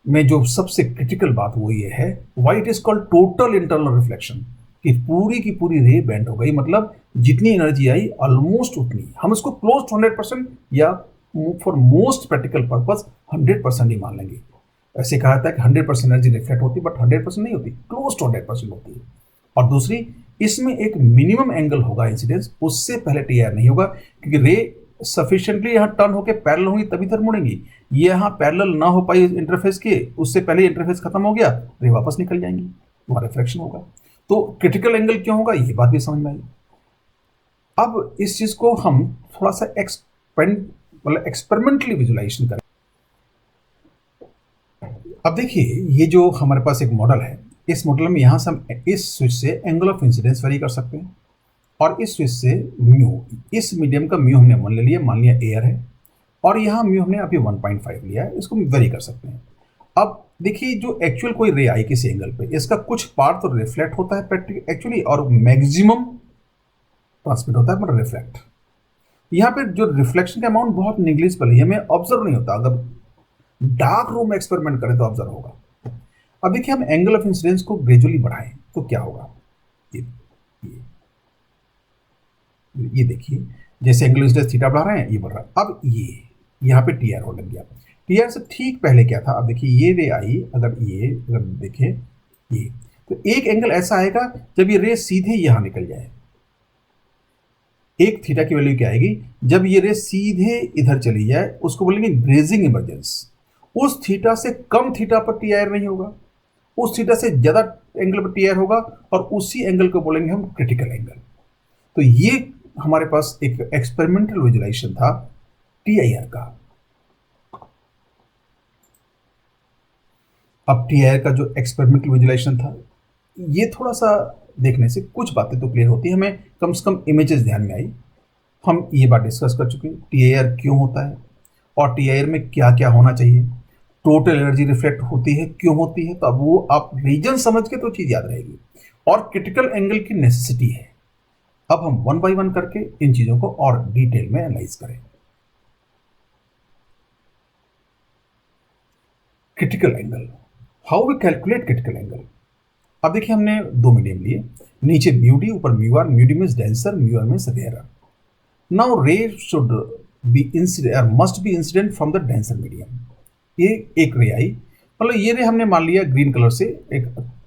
में जो सबसे क्रिटिकल बात वो ये है, why it is called total internal reflection, कि पूरी की पूरी रे बेंड हो गई, मतलब जितनी एनर्जी आई ऑलमोस्ट उतनी, हम इसको क्लोज टू 100% या फॉर मोस्ट प्रैक्टिकल पर्पज 100% ही मान लेंगे। ऐसे कहा था कि 100% एनर्जी रिफ्लेक्ट होती है, बट 100% नहीं होती, क्लोज टू 100% होती है। और दूसरी, इसमें एक मिनिमम एंगल होगा इंसिडेंस, उससे पहले टीआर नहीं होगा, क्योंकि रे सफिशिएंटली यहाँ टर्न होकर पैरेलल होंगी तभी इधर मुड़ेंगी। ये यहाँ पैरेलल ना हो पाई इंटरफेस के, उससे पहले इंटरफेस खत्म हो गया, रे वापस निकल जाएंगी, वहाँ रिफ्लेक्शन होगा। तो क्रिटिकल एंगल क्यों होगा, ये बात भी समझ में आई। अब इस चीज को हम थोड़ा सा एक्सपेरिमेंटली विजुलाइजेशन करें। अब देखिए, ये जो हमारे पास एक मॉडल है, इस मॉडल में यहाँ से हम इस स्विच से एंगल ऑफ इंसिडेंस वेरी कर सकते हैं, और इस स्विच से म्यू, इस मीडियम का म्यू हमने 1 ले लिया, मान लिया एयर है, और यहाँ म्यू हमने अभी 1.5 लिया है, इसको वेरी कर सकते हैं। अब देखिए, जो एक्चुअल कोई रे आई किसी एंगल पे, इसका कुछ पार्ट तो रिफ्लेक्ट होता है एक्चुअली, और मैक्सिमम ट्रांसमिट होता है मतलब रिफ्लेक्ट। यहाँ पे जो रिफ्लेक्शन का अमाउंट बहुत निग्लिजिबल है, हमें ऑब्जर्व नहीं होता, अगर डार्क रूम में एक्सपेरिमेंट करें तो ऑब्जर्व होगा। अब देखिए, हम एंगल ऑफ इंसिडेंस को ग्रेजुअली बढ़ाएं तो क्या होगा, ये देखिए, जैसे एंगल ऑफ इंसिडेंस थीटा बढ़ा रहे हैं, ये बढ़ रहा है। अब ये यहाँ पे टीआर हो लग गया, टीआर से ठीक पहले क्या था, अब देखिए ये रे आई, अगर देखें ये, तो एक एंगल ऐसा आएगा जब ये रे सीधे यहां निकल जाए, एक थीटा की वैल्यू क्या आएगी, जब ये रे सीधे इधर चली जाए, उसको बोलेंगे ग्रेजिंग इमर्जेंस। उस थीटा से कम थीटा पर टीआर नहीं होगा, उस थीटा से ज्यादा एंगल पर टीआर होगा, और उसी एंगल को बोलेंगे हम क्रिटिकल एंगल। तो ये हमारे पास एक एक्सपेरिमेंटल विजुलाइजेशन था टीआईआर का। अब टीआईआर का जो एक्सपेरिमेंटल विजुलाइजेशन था, ये थोड़ा सा देखने से कुछ बातें तो क्लियर होती है, हमें कम से कम इमेजेस ध्यान में आई। हम ये बात डिस्कस कर चुके हैं, टीआईआर क्यों होता है, और टीआईआर में क्या क्या होना चाहिए, टोटल एनर्जी रिफ्लेक्ट होती है क्यों होती है, तो अब वो आप रीजन समझ के तो चीज याद रहेगी, और क्रिटिकल एंगल की नेसेसिटी है। अब हम 1 बाय 1 करके इन चीजों को और डिटेल में एनालाइज करें। Critical angle, how we calculate critical angle. अब देखिए, हमने 2 मीडियम लिए, नीचे म्यू डी, ऊपर mu R. Mu D means denser, mu R means rare. Now ray should be incident, must be incident from the denser medium. ये एक रे आई, मतलब ये रे हमने मान लिया ग्रीन कलर से, एक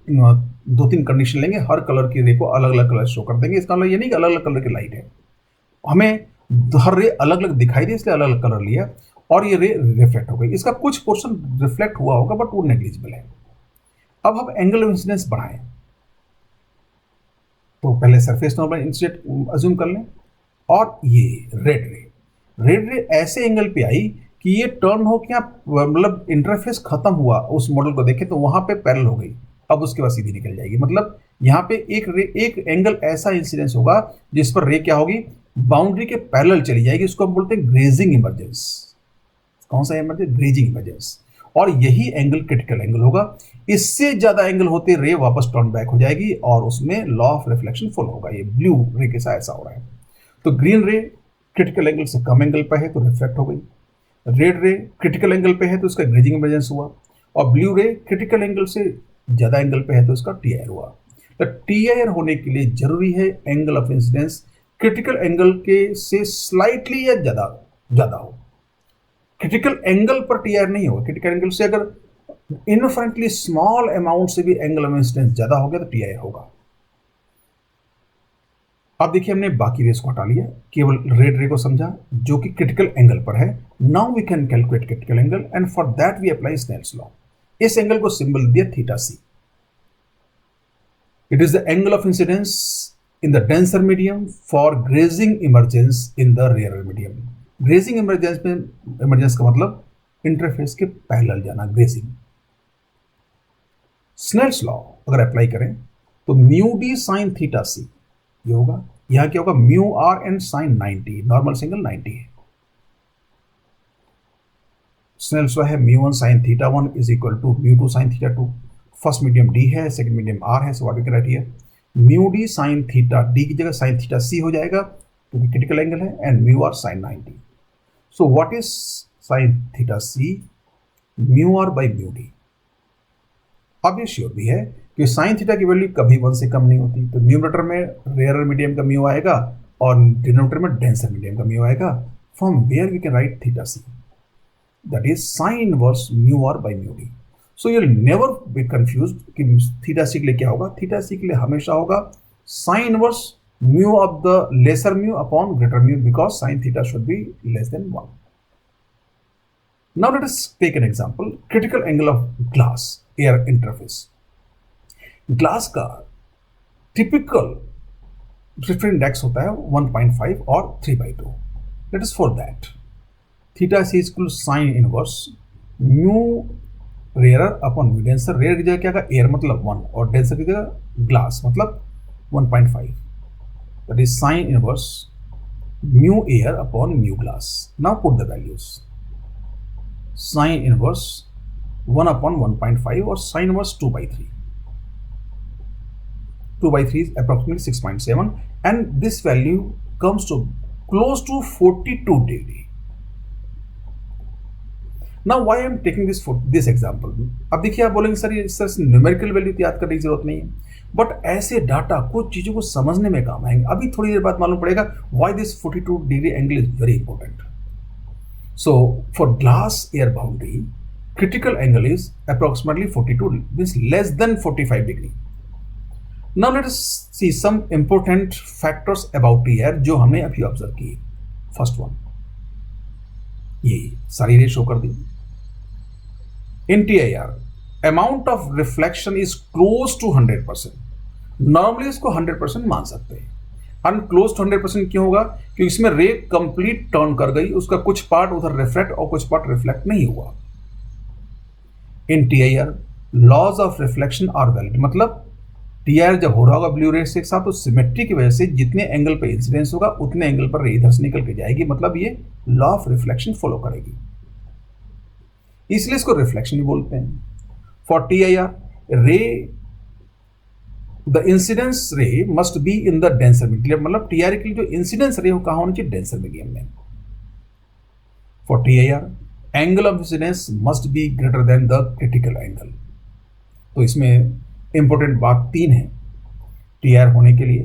2-3 कंडीशन लेंगे, हर कलर की रे को अलग अलग कलर शो कर देंगे। इसका मतलब ये नहीं कि अलग अलग कलर की लाइट है, हमें हर रे अलग अलग दिखाई दे इसलिए अलग अलग कलर लिया, और ये रे रिफ्लेक्ट हो गई। इसका कुछ पोर्शन रिफ्लेक्ट हुआ होगा बट वो नेग्लिजिबल है। अब हम एंगल ऑफ इंसिडेंस बढ़ाएं, तो पहले सरफेस नॉर्मल इंसिडेंट अज्यूम कर लें, और ये रेड रे ऐसे एंगल पे आई कि ये टर्न हो क्या, मतलब इंटरफेस खत्म हुआ, उस मॉडल को देखें तो वहां पे पैरेलल हो गई, अब उसके बाद सीधी निकल जाएगी। मतलब यहाँ पे एक एंगल ऐसा इंसिडेंस होगा जिस पर रे क्या होगी, बाउंड्री के पैरेलल चली जाएगी, इसको हम बोलते हैं ग्रेजिंग इमर्जेंस। कौन सा इमर्जेंस, ग्रेजिंग इमर्जेंस। और यही एंगल क्रिटिकल एंगल होगा। इससे ज्यादा एंगल होते रे वापस टर्न बैक हो जाएगी, और उसमें लॉ ऑफ रिफ्लेक्शन फुल होगा। ये ब्लू रे के साथ ऐसा हो रहा है। तो ग्रीन रे क्रिटिकल एंगल से कम एंगल पर है तो रिफ्लेक्ट हो गई, रेड रे क्रिटिकल एंगल पे है तो इसका ग्रेजिंग इमर्जेंस हुआ, और ब्लू रे क्रिटिकल एंगल से ज्यादा एंगल पे है तो इसका टीआईआर हुआ। तो टीआईआर होने के लिए जरूरी है angle of incidence critical angle के से स्लाइटली या ज्यादा हो। क्रिटिकल एंगल पर टीआईआर नहीं होगा, क्रिटिकल एंगल से अगर इनफिनिटली स्मॉल अमाउंट से भी एंगल ऑफ इंसिडेंस ज्यादा हो गया तो टीआईआर होगा। अब देखिए, हमने बाकी रेस को हटा लिया, केवल रेड रे को समझा जो कि क्रिटिकल एंगल पर है। Now we can calculate critical angle, and for that we apply Snell's law. इस एंगल को सिंबल दिया theta C. It is the angle of incidence in the denser medium for grazing emergence in the rare medium. Grazing emergence में, emergence का मतलब interface के parallel जाना, grazing. Snell's law अगर apply करें तो mu D sine theta C ये होगा। यहां क्या होगा, mu are and sine 90, normal single 90 है। स्नेल्स लॉ है mu 1 sine theta 1 is equal to mu 2 sine theta 2। First medium D है, सेकंड मीडियम आर है, so what we can write here, mu D sine theta, D की जगह sine theta C हो जाएगा क्योंकि critical angle है, and mu R sine 90। So what is sine theta C, mu R by mu D. अब ये sure भी है कि साइन थीटा की वैल्यू कभी 1 से कम नहीं होती, तो न्यूमरेटर में रेयरर मीडियम का म्यू आएगा और डिनोमिनेटर में डेंसर मीडियम का म्यू आएगा, from where we can write theta C, that is sine inverse mu R by mu D. So you will never be confused कि थीटा सी के लिए क्या होगा। थीटा सी के लिए हमेशा होगा sine inverse mu of the lesser mu upon greater mu, because sine theta should be less than 1। Now let us take an example, critical angle of glass air interface. Glass का typical refraction index होता है 1.5 और 3/2। Let us for that theta C equal sine inverse mu rarer upon mu denser. Rare की जगह क्या का air मतलब 1 और डेंसर की जगह ग्लास मतलब 1.5, that is sine inverse mu air upon mu glass. Now put the values, sine inverse 1 upon 1.5 और sine inverse 2/3। 2/3 is approximately 6.7 and this value comes to close to 42 degree. Now why I am taking this example? अब देखिए आप बोलेंगे sir ये sir numerical value तो याद करने की जरूरत नहीं है, बट ऐसे डाटा कुछ चीजों को समझने में काम आएंगे। अभी थोड़ी देर बाद मालूम पड़ेगा why this 42 degree angle is very important. So for glass air boundary, critical angle is approximately 42, means less than 45 degree. Now let us see some important factors about air जो हमने अभी ऑब्जर्व किए। फर्स्ट वन, ये सारी रे show कर दी। In TIR, amount of reflection is close to 100%. Normally इसको 100% मान सकते हैं। अनक्लोज टू 100% क्यों होगा? क्योंकि इसमें रे कंप्लीट टर्न कर गई, उसका कुछ पार्ट उधर रिफ्लेक्ट और कुछ पार्ट रिफ्लेक्ट नहीं हुआ। In TIR laws of reflection are valid, मतलब टीआईआर जब हो रहा होगा ब्लू रे के साथ तो सिमेट्री की वजह से जितने एंगल पे इंसिडेंस होगा उतने एंगल पर रे इधर से निकल के जाएगी, मतलब ये लॉ ऑफ रिफ्लेक्शन फॉलो करेगी, इसलिए इसको रिफ्लेक्शन भी बोलते हैं। फॉर टीआईआर रे द इंसिडेंस रे must be in the denser medium, मतलब टीआईआर के लिए जो इंसिडेंस रे हो कहां होनी चाहिए? डेंसर मीडियम में। For TIR angle of incidence must be greater than the critical angle. तो इसमें इंपॉर्टेंट बात 3 है टीआईआर होने के लिए।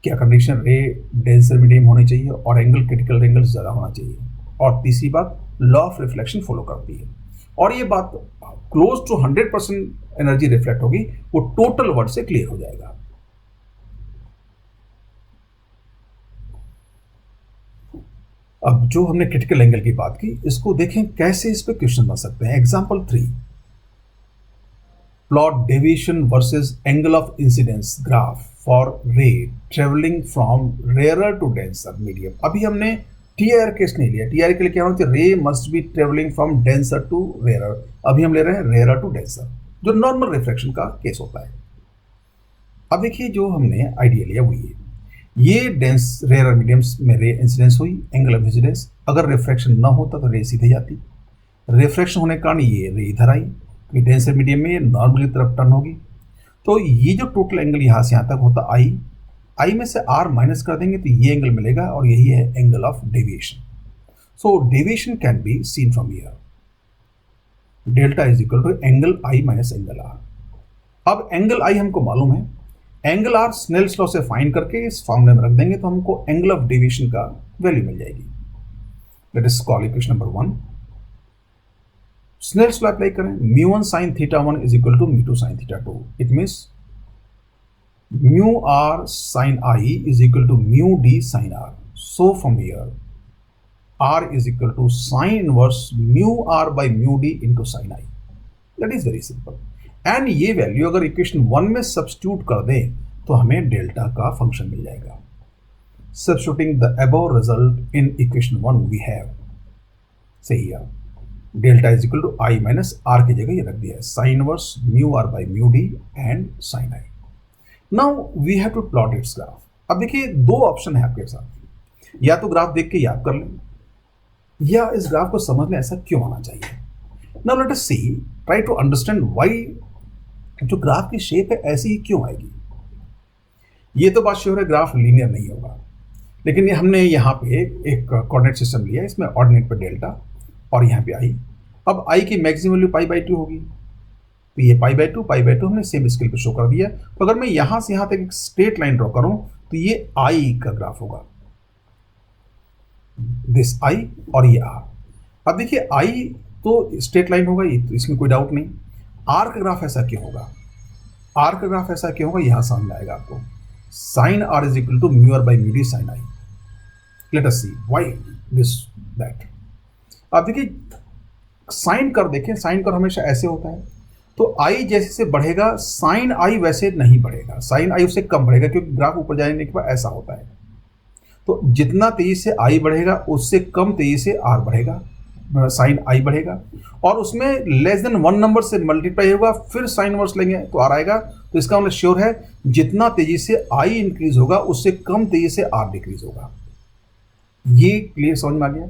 क्या कंडीशन? रे डेंसर मीडियम होनी चाहिए और एंगल क्रिटिकल एंगल ज्यादा होना चाहिए, और तीसरी बात लॉ ऑफ रिफ्लेक्शन फॉलो करती है। और ये बात क्लोज टू 100% एनर्जी रिफ्लेक्ट होगी, वो टोटल वर्ड से क्लियर हो जाएगा। अब जो हमने क्रिटिकल एंगल की बात की, इसको देखें कैसे इस पे क्वेश्चन बन सकते हैं। Example 3, plot deviation versus angle of incidence graph for ray travelling from rarer to denser medium. अभी हमने टीआईआर केस नहीं लिया। टीआईआर के लिए क्या होता है? Ray must be travelling from denser to rarer. अभी हम ले रहे हैं रेयरर टू डेंसर, जो नॉर्मल रिफ्लेक्शन का केस होता है। अब देखिए जो हमने आइडिया लिया वो ये डेंस रेयरर मीडियम्स में रे इंसिडेंस हुई, एंगल ऑफ इंसिडेंस, अगर रिफ्लेक्शन ना होता तो रे सीधे जाती। रिफ्लेक्शन होने के कारण ये रे इधर आई, क्योंकि डेंसर मीडियम में ये नॉर्मली तरफ टर्न होगी। तो ये जो टोटल एंगल यहाँ से यहाँ तक होता आई में से आर माइनस कर देंगे तो ये एंगल मिलेगा, और यही है angle of deviation. So deviation can be seen from here, delta is equal to angle I minus angle R. अब एंगल आई हमको मालूम है, एंगल आर स्नेल्स लॉ से फाइंड करके इस फॉर्मूले में रख देंगे तो हमको एंगल ऑफ डेविएशन का वैल्यू मिल जाएगी। Let us call equation number 1। Snell's law apply करें, μ1 sin θ1 is equal to μ2 sin θ2। It means mu r sin I is equal to mu d sin r. So from here r is equal to sin inverse mu r by mu d into sin I. That is very simple. And ये value अगर equation 1 में substitute कर दें तो हमें delta का function मिल जाएगा। Substituting the above result in equation 1 we have, सही है, delta is equal to I minus r की जगह ये रख दिया है sin inverse mu r by mu d and sin I. Now we have to plot its graph. अब देखिए 2 ऑप्शन है आपके साथ, या तो ग्राफ देख के याद कर लें या इस ग्राफ को समझ लें ऐसा क्यों आना चाहिए। Now let us see, try to understand why जो ग्राफ की शेप है ऐसी ही क्यों आएगी। ये तो बात श्योर है ग्राफ लीनियर नहीं होगा, लेकिन ये हमने यहाँ पे एक कोऑर्डिनेट सिस्टम लिया, इसमें ऑर्डिनेट पे डेल्टा और यहाँ पे आई। अब आई की मैक्सिमम वैल्यू π/2 होगी, तो ये पाई बाय टू हमने सेम स्केल पे शो कर दिया। तो अगर मैं यहाँ से यहाँ तक एक स्ट्रेट लाइन ड्रॉ करूँ तो ये आई का ग्राफ होगा, दिस आई और ये आर। अब देखिए आई तो स्ट्रेट लाइन होगा, ये तो इसमें कोई डाउट नहीं। आर का ग्राफ ऐसा क्यों होगा, आर का ग्राफ ऐसा क्यों होगा, यहां समझ में आएगा आपको। Sine R is equal to mu R by mu D sine I. Let us see why this that. अब देखिए साइन कर देखें, साइन कर हमेशा ऐसे होता है, तो आई जैसे से बढ़ेगा साइन आई वैसे नहीं बढ़ेगा, साइन आई उससे कम बढ़ेगा, क्योंकि ग्राफ ऊपर जाने के बाद ऐसा होता है। तो जितना तेजी से आई बढ़ेगा उससे कम तेजी से आर बढ़ेगा, साइन आई बढ़ेगा, और उसमें लेस देन 1 नंबर से मल्टीप्लाई होगा, फिर साइन वर्स लेंगे तो आर आएगा। तो इसका मतलब श्योर है जितना तेजी से आई इंक्रीज होगा उससे कम तेजी से आर डिक्रीज होगा। ये क्लियर समझ में आ गया।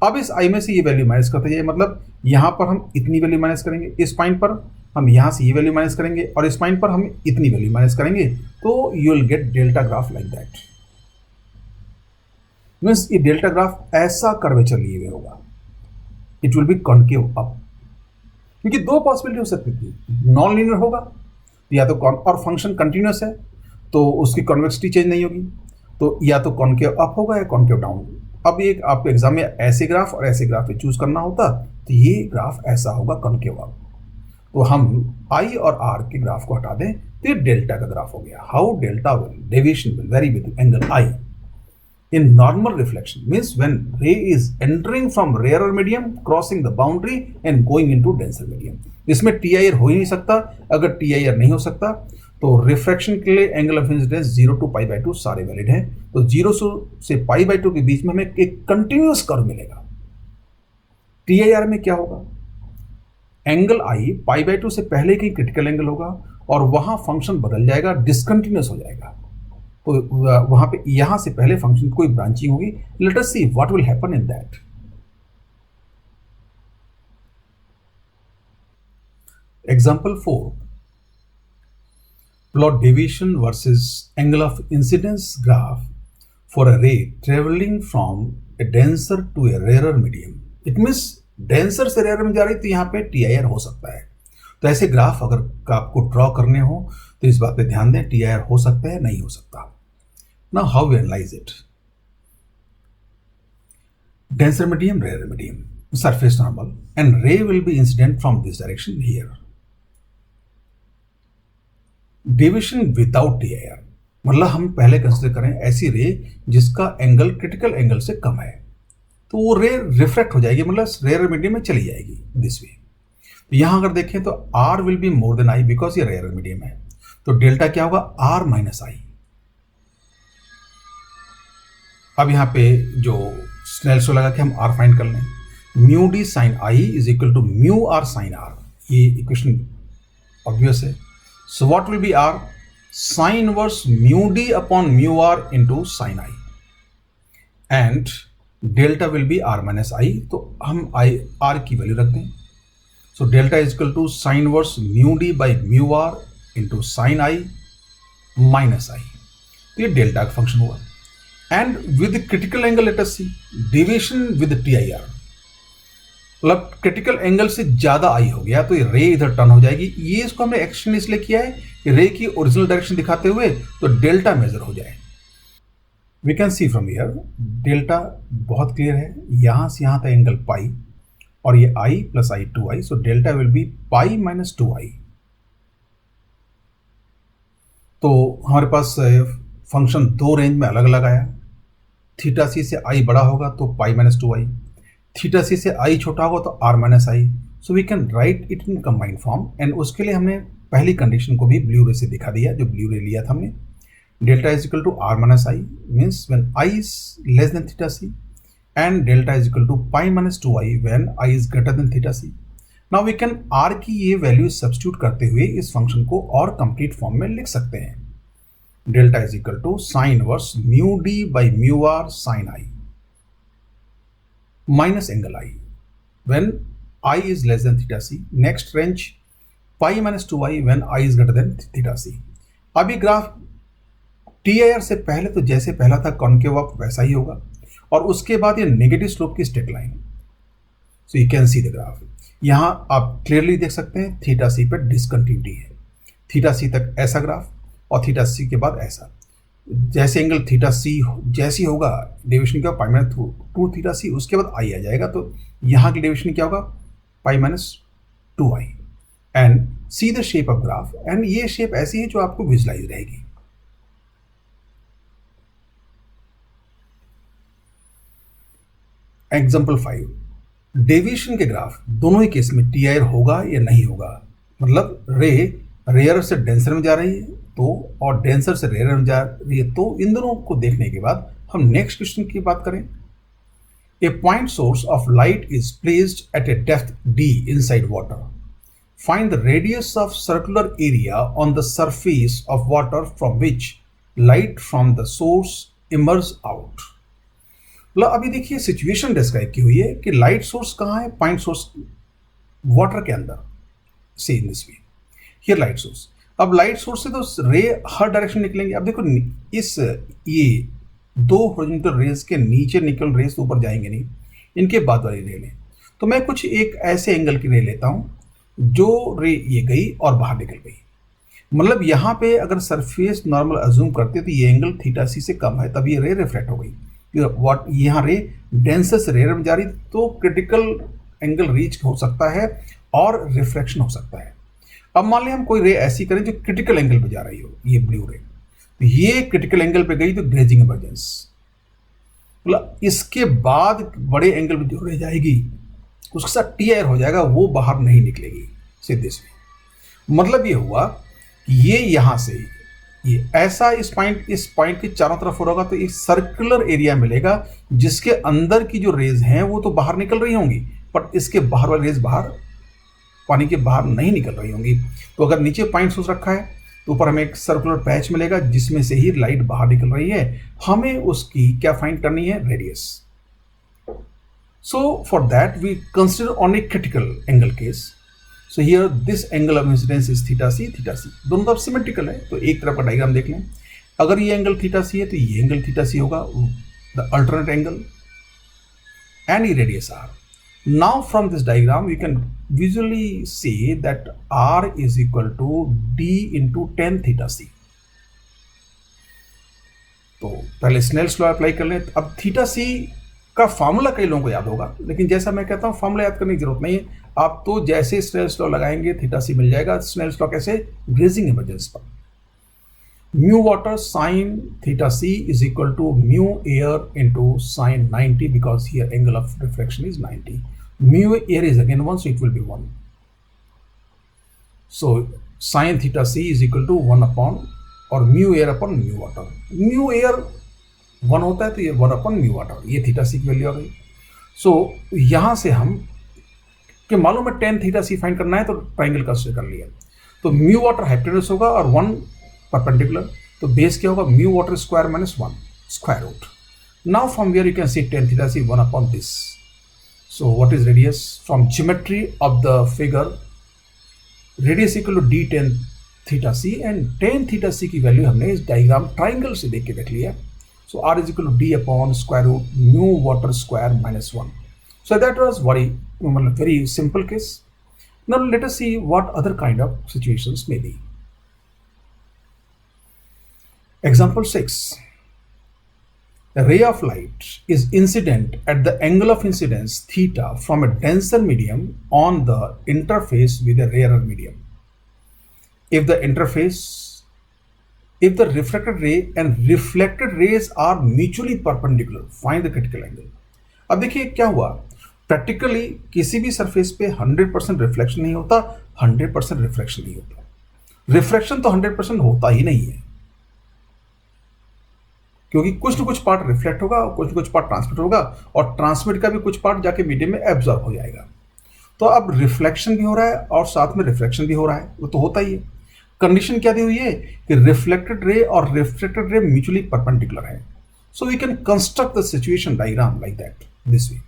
अब इस आई में से ये वैल्यू माइनस करते जाइए, मतलब यहां पर हम इतनी वैल्यू माइनस करेंगे, इस पॉइंट पर हम यहां से ये वैल्यू माइनस करेंगे, और इस पॉइंट पर हम इतनी वैल्यू माइनस करेंगे, तो you will get delta graph like that. Means ये डेल्टा ग्राफ ऐसा कर्वेचर लिए हुए होगा, it will B concave up. क्योंकि दो पॉसिबिलिटी हो सकती थी, नॉन लीनियर होगा या तो और फंक्शन कंटिन्यूस है तो उसकी कॉन्वेक्सिटी चेंज नहीं होगी, तो या तो कॉन्केव अप होगा या कॉन्केव डाउन। अब एक आपको एग्जाम में ऐसे ग्राफ और ऐसे ग्राफ में चूज करना होता, तो ये ग्राफ ऐसा होगा कॉन्केव अप। तो हम आई और आर के ग्राफ को हटा दें तो ये डेल्टा का ग्राफ हो गया। How delta will deviation will very with angle I in normal reflection, means when ray is entering from rarer medium, crossing the boundary and going into denser medium। इसमें TIR हो ही नहीं सकता। अगर TIR नहीं हो सकता तो रिफ्रैक्शन के लिए एंगल ऑफ इंसिडेंस 0 to π/2 सारे वैलिड हैं। तो 0 से π/2 के बीच में हमें एक कंटिन्यूअस कर्व मिलेगा। TIR में क्या होगा, एंगल आई π/2 से पहले की क्रिटिकल एंगल होगा और वहां फंक्शन बदल जाएगा, डिसकंटिन्यूअस हो जाएगा। तो वहां पे यहां से पहले फंक्शन कोई ब्रांचिंग होगी। Let us see what will happen in that. Example 4, plot deviation versus angle of incidence graph for a ray travelling from a denser to a rarer medium. It means denser से rarer में जा रही, तो यहां पे TIR हो सकता है। तो ऐसे ग्राफ अगर आपको ड्रॉ करने हो तो इस बात पे ध्यान दें, TIR हो सकता है नहीं हो सकता। Now how we analyze it? Denser medium, rarer medium, surface normal, and ray will be incident from this direction here. Deviation without TIR, मतलब हम पहले कंसिडर करें ऐसी रे जिसका एंगल क्रिटिकल एंगल से कम है, तो वो रे रिफ्रैक्ट हो जाएगी, मतलब रेयर मीडियम में चली जाएगी दिस वे। तो यहां अगर देखें तो R will be more than I because ये रेयर मीडियम है। तो डेल्टा क्या होगा, R माइनस आई। अब यहाँ पे जो स्नेल्स लगा के हम आर फाइंड कर लें, mu D sine I is equal to mu R sine R. ये इक्वेशन ऑब्वियस है। So what will be R, sine inverse mu D upon mu R into sine I, and delta will be R minus I. तो हम I R की value रखते हैं। So delta is equal to sine inverse mu D by mu R into sine I minus I. तो ये delta का function हुआ। And with critical angle let us see deviation with TIR, मतलब critical angle से ज्यादा आई हो गया तो ये रे इधर टर्न हो जाएगी। ये इसको हमने एक्शन इसलिए किया है कि रे की ओरिजिनल डायरेक्शन दिखाते हुए तो डेल्टा मेजर हो जाए। We can see from here delta बहुत क्लियर है, यहां से यहां तक एंगल पाई और ये I plus I 2i, so delta will be pi minus 2i। तो हमारे पास फंक्शन दो रेंज में अलग अलग आया। थीटा सी से आई बड़ा होगा तो पाई माइनस 2i, थीटा सी से आई छोटा होगा तो R minus I. So we can write it in combined form, and उसके लिए हमने पहली कंडीशन को भी ब्लू रे से दिखा दिया, जो ब्लू रे लिया था हमने। Delta is equal to R minus I means when I is less than theta C, and delta is equal to pi minus 2i when I is greater than theta C. Now we can R की ये value substitute करते हुए इस function को और complete form में लिख सकते हैं। Delta is equal to sine inverse mu D by mu R sine I minus angle I when I is less than theta C. Next range pi minus 2i when I is greater than theta C. अभी graph TIR से पहले तो जैसे पहला था concave up वैसा ही होगा, और उसके बाद ये नेगेटिव स्लोप की straight line. So you can see the graph. यहाँ आप क्लियरली देख सकते हैं थीटा सी पर डिसकंटिन्यूटी है, थीटा सी तक ऐसा ग्राफ और थीटा सी के बाद ऐसा। जैसे एंगल थीटा सी जैसी होगा डेविएशन क्या पाई माइनस टू थीटा सी, उसके बाद आई आ जाएगा, तो यहाँ की डेविएशन क्या होगा pi minus two I. And see the shape of graph, and ये शेप ऐसी है जो आपको विजुलाइज रहेगी। एग्जाम्पल 5, डेविएशन के ग्राफ दोनों ही केस में टी आर होगा या नहीं होगा, मतलब रे रेयर से डेंसर में जा रही है तो और डेंसर से रेयर में जा रही है तो, इन दोनों को देखने के बाद हम नेक्स्ट क्वेश्चन की बात करें। A point source of light is placed at a depth D inside water, find the radius of circular area on the surface of water from which light from the source emerge out. मतलब अभी देखिए situation describe की हुई है कि light source कहाँ है, point source water के अंदर, see in this way here light source. अब लाइट सोर्स से तो रे हर डायरेक्शन निकलेंगे। अब देखो इस ये दो हॉरिजॉन्टल रेज के नीचे निकल रेज तो ऊपर जाएंगे नहीं, इनके बाद वाली रे लें तो मैं कुछ एक ऐसे एंगल की रे लेता हूं जो रे ये गई और बाहर निकल गई। मतलब यहाँ पे अगर सरफेस नॉर्मल अज्यूम करते तो ये एंगल थीटा सी से कम है, तब ये रे रिफ्लेक्ट हो गई। व्हाट यहाँ रे डेंसर से रेयर में जा रही तो क्रिटिकल एंगल रीच हो सकता है और रिफ्लेक्शन हो सकता है। अब मान लें हम कोई रे ऐसी करें जो क्रिटिकल एंगल पे जा रही हो, ये ब्लू रे, तो ये क्रिटिकल एंगल पे गई तो ग्रेजिंग इमर्जेंस, मतलब इसके बाद बड़े एंगल पे जो रे जाएगी उसके साथ टी आर हो जाएगा, वो बाहर नहीं निकलेगी सीधे से। मतलब ये हुआ ये यहाँ से ये ऐसा इस पॉइंट के चारों तरफ हो रहा होगा तो एक सर्कुलर एरिया मिलेगा जिसके अंदर की जो रेज हैं वो तो बाहर निकल रही होंगी, बट इसके बाहर वाली रेज बाहर पानी के बाहर नहीं निकल रही होंगी। तो अगर नीचे पॉइंट सोर्स रखा है तो ऊपर हमें एक सर्कुलर पैच मिलेगा जिसमें से ही लाइट बाहर निकल रही है, हमें उसकी क्या फाइंड करनी है, radius. So for that we consider on a critical angle case. So here this angle of incidence is theta C, दोनों तरफ सिमेट्रिकल है। तो एक तरफ का डायग्राम देख लें, अगर ये एंगल थीटा सी है तो ये एंगल थीटा सी होगा, द अल्टरनेट एंगल, एंड ये radius R. Now from this diagram you can visually see that R is equal to D into tan theta C। तो पहले स्नेल्स लॉ अप्लाई कर लें। अब थीटा सी का formula कई लोगों को याद होगा, लेकिन जैसा मैं कहता हूँ फॉर्मूला याद करने की जरूरत नहीं है, आप तो जैसे स्नेल्स लॉ लगाएंगे थीटा सी मिल जाएगा। स्नेल्स लॉ कैसे, ग्रेजिंग इमर्जेंस पर mu water sine theta C is equal to mu air into sine 90 because here angle of reflection is 90। Mu air is again 1, so it will be 1. So sin theta c is equal to 1 upon और mu air upon mu water। mu air 1 होता है तो ये 1 upon mu water, ये theta C की value आ गई। सो यहाँ से हम कि मालूम है tan थीटा सी फाइंड करना है तो ट्राइंगल कंसिडर कर लिया, तो mu water हाइपोटेनस होगा और 1 परपेंडिकुलर, तो बेस क्या होगा, mu water square minus 1 square root. Now from where you can see tan theta C 1 upon this। So what is radius? From geometry of the figure, radius equal to d tan theta c, and tan theta c की value हमने इस diagram triangle से देख के देख लिया। So r is equal to d upon square root mu water square minus 1। So that was very simple case। Now let us see what other kind of situations may be। Example 6। A ray of light is incident at the angle of incidence theta from a denser medium on the interface with a rarer medium. If the refracted ray and reflected rays are mutually perpendicular, find the critical angle। अब देखिए क्या हुआ, practically किसी भी surface पे 100% reflection नहीं होता, 100% reflection नहीं होता। रिफ्लेक्शन तो 100% होता ही नहीं है, क्योंकि कुछ न कुछ पार्ट रिफ्लेक्ट होगा और कुछ न कुछ पार्ट ट्रांसमिट होगा, और ट्रांसमिट का भी कुछ पार्ट जाके मीडियम में एब्जॉर्ब हो जाएगा। तो अब रिफ्लेक्शन भी हो रहा है और साथ में रिफ्लेक्शन भी हो रहा है, वो तो होता ही है। कंडीशन क्या दी हुई है कि रिफ्लेक्टेड रे और रिफ्लेक्टेड रे म्यूचुअली परपेंडिकुलर है। So we can construct the situation diagram like that, this way.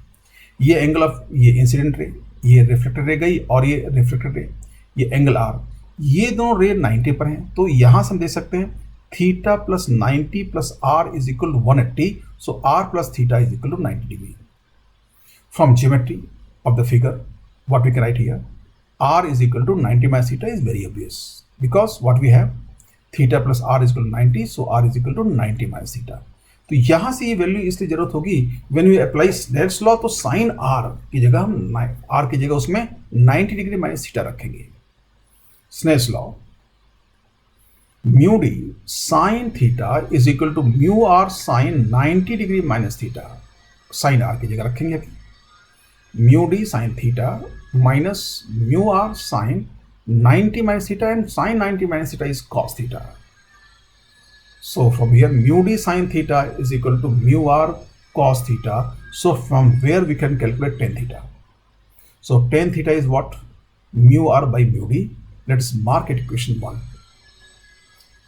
ये एंगल ऑफ ये इंसिडेंट रे, ये रिफ्लेक्टेड रे गई और ये रिफ्लेक्टेड रे, ये एंगल आर, ये दोनों रे 90 पर हैं। तो यहां से हम देख सकते हैं theta plus 90 plus R is equal to 180, so R plus theta is equal to 90 degree. From geometry of the figure, what we can write here, r is equal to 90 minus theta is very obvious because what we have theta plus r is equal to 90, so r is equal to 90 minus theta. तो यहां से ये value इसलिए जरूरत होगी when we apply Snell's law, तो sine r की जगह हम r की जगह उसमें 90 डिग्री माइनस थीटा रखेंगे. Snell's law mu D sine theta is equal to mu R sine 90 degree minus theta, sine r की जगह रखेंगे अभी mu D sine theta minus mu R sine 90 minus theta, and sin 90 minus theta is cos theta. So from here mu d sin theta is equal to mu r cos theta. So from where we can calculate tan theta. So tan theta is what? Mu r by mu d. Let's mark it equation 1.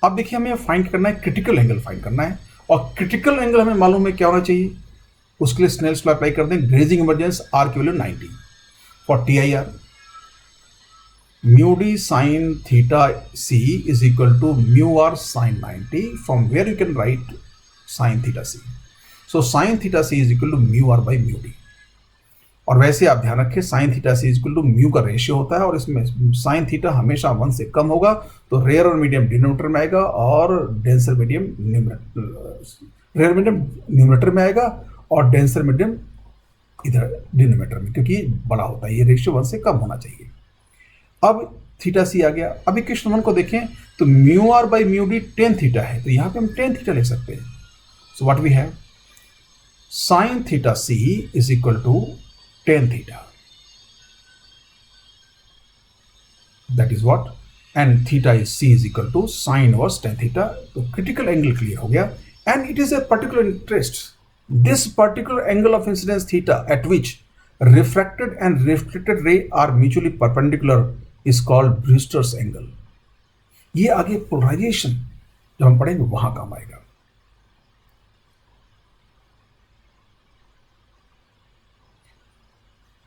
अब देखिए हमें find करना है critical angle find करना है, और critical angle हमें मालूम है क्या होना चाहिए. उसके लिए स्नेल्स लॉ अप्लाई कर दें. ग्रेजिंग इमरजेंस r की value 90 for T I R. mu d sin theta c is equal to mu r sin 90, from where you can write sin theta c. So sin theta c is equal to mu r by mu d. और वैसे आप ध्यान रखें sin theta c is equal to mu का ratio होता है, और इसमें sin theta हमेशा 1 से कम होगा, तो रेयर और मीडियम डिनोमिनेटर में आएगा और denser medium rare medium numerator में आएगा और डेंसर मीडियम इधर डिनोमिनेटर में, क्योंकि बड़ा होता है, ये रेशियो 1 से कम होना चाहिए. अब थीटा सी आ गया. अब इक्वेशन 1 को देखें तो mu R by mu D tan theta है, तो यहां पे हम टेन थीटा लिख सकते हैं. So what we have sine theta C is equal to tan theta, that is what, and theta is C is equal to sine inverse tan theta. तो critical angle clear हो गया, and it is a particular interest, this particular angle of incidence theta at which refracted and reflected ray are mutually perpendicular is called Brewster's angle. ये आगे polarisation जब हम पढ़ेंगे वहां काम आएगा.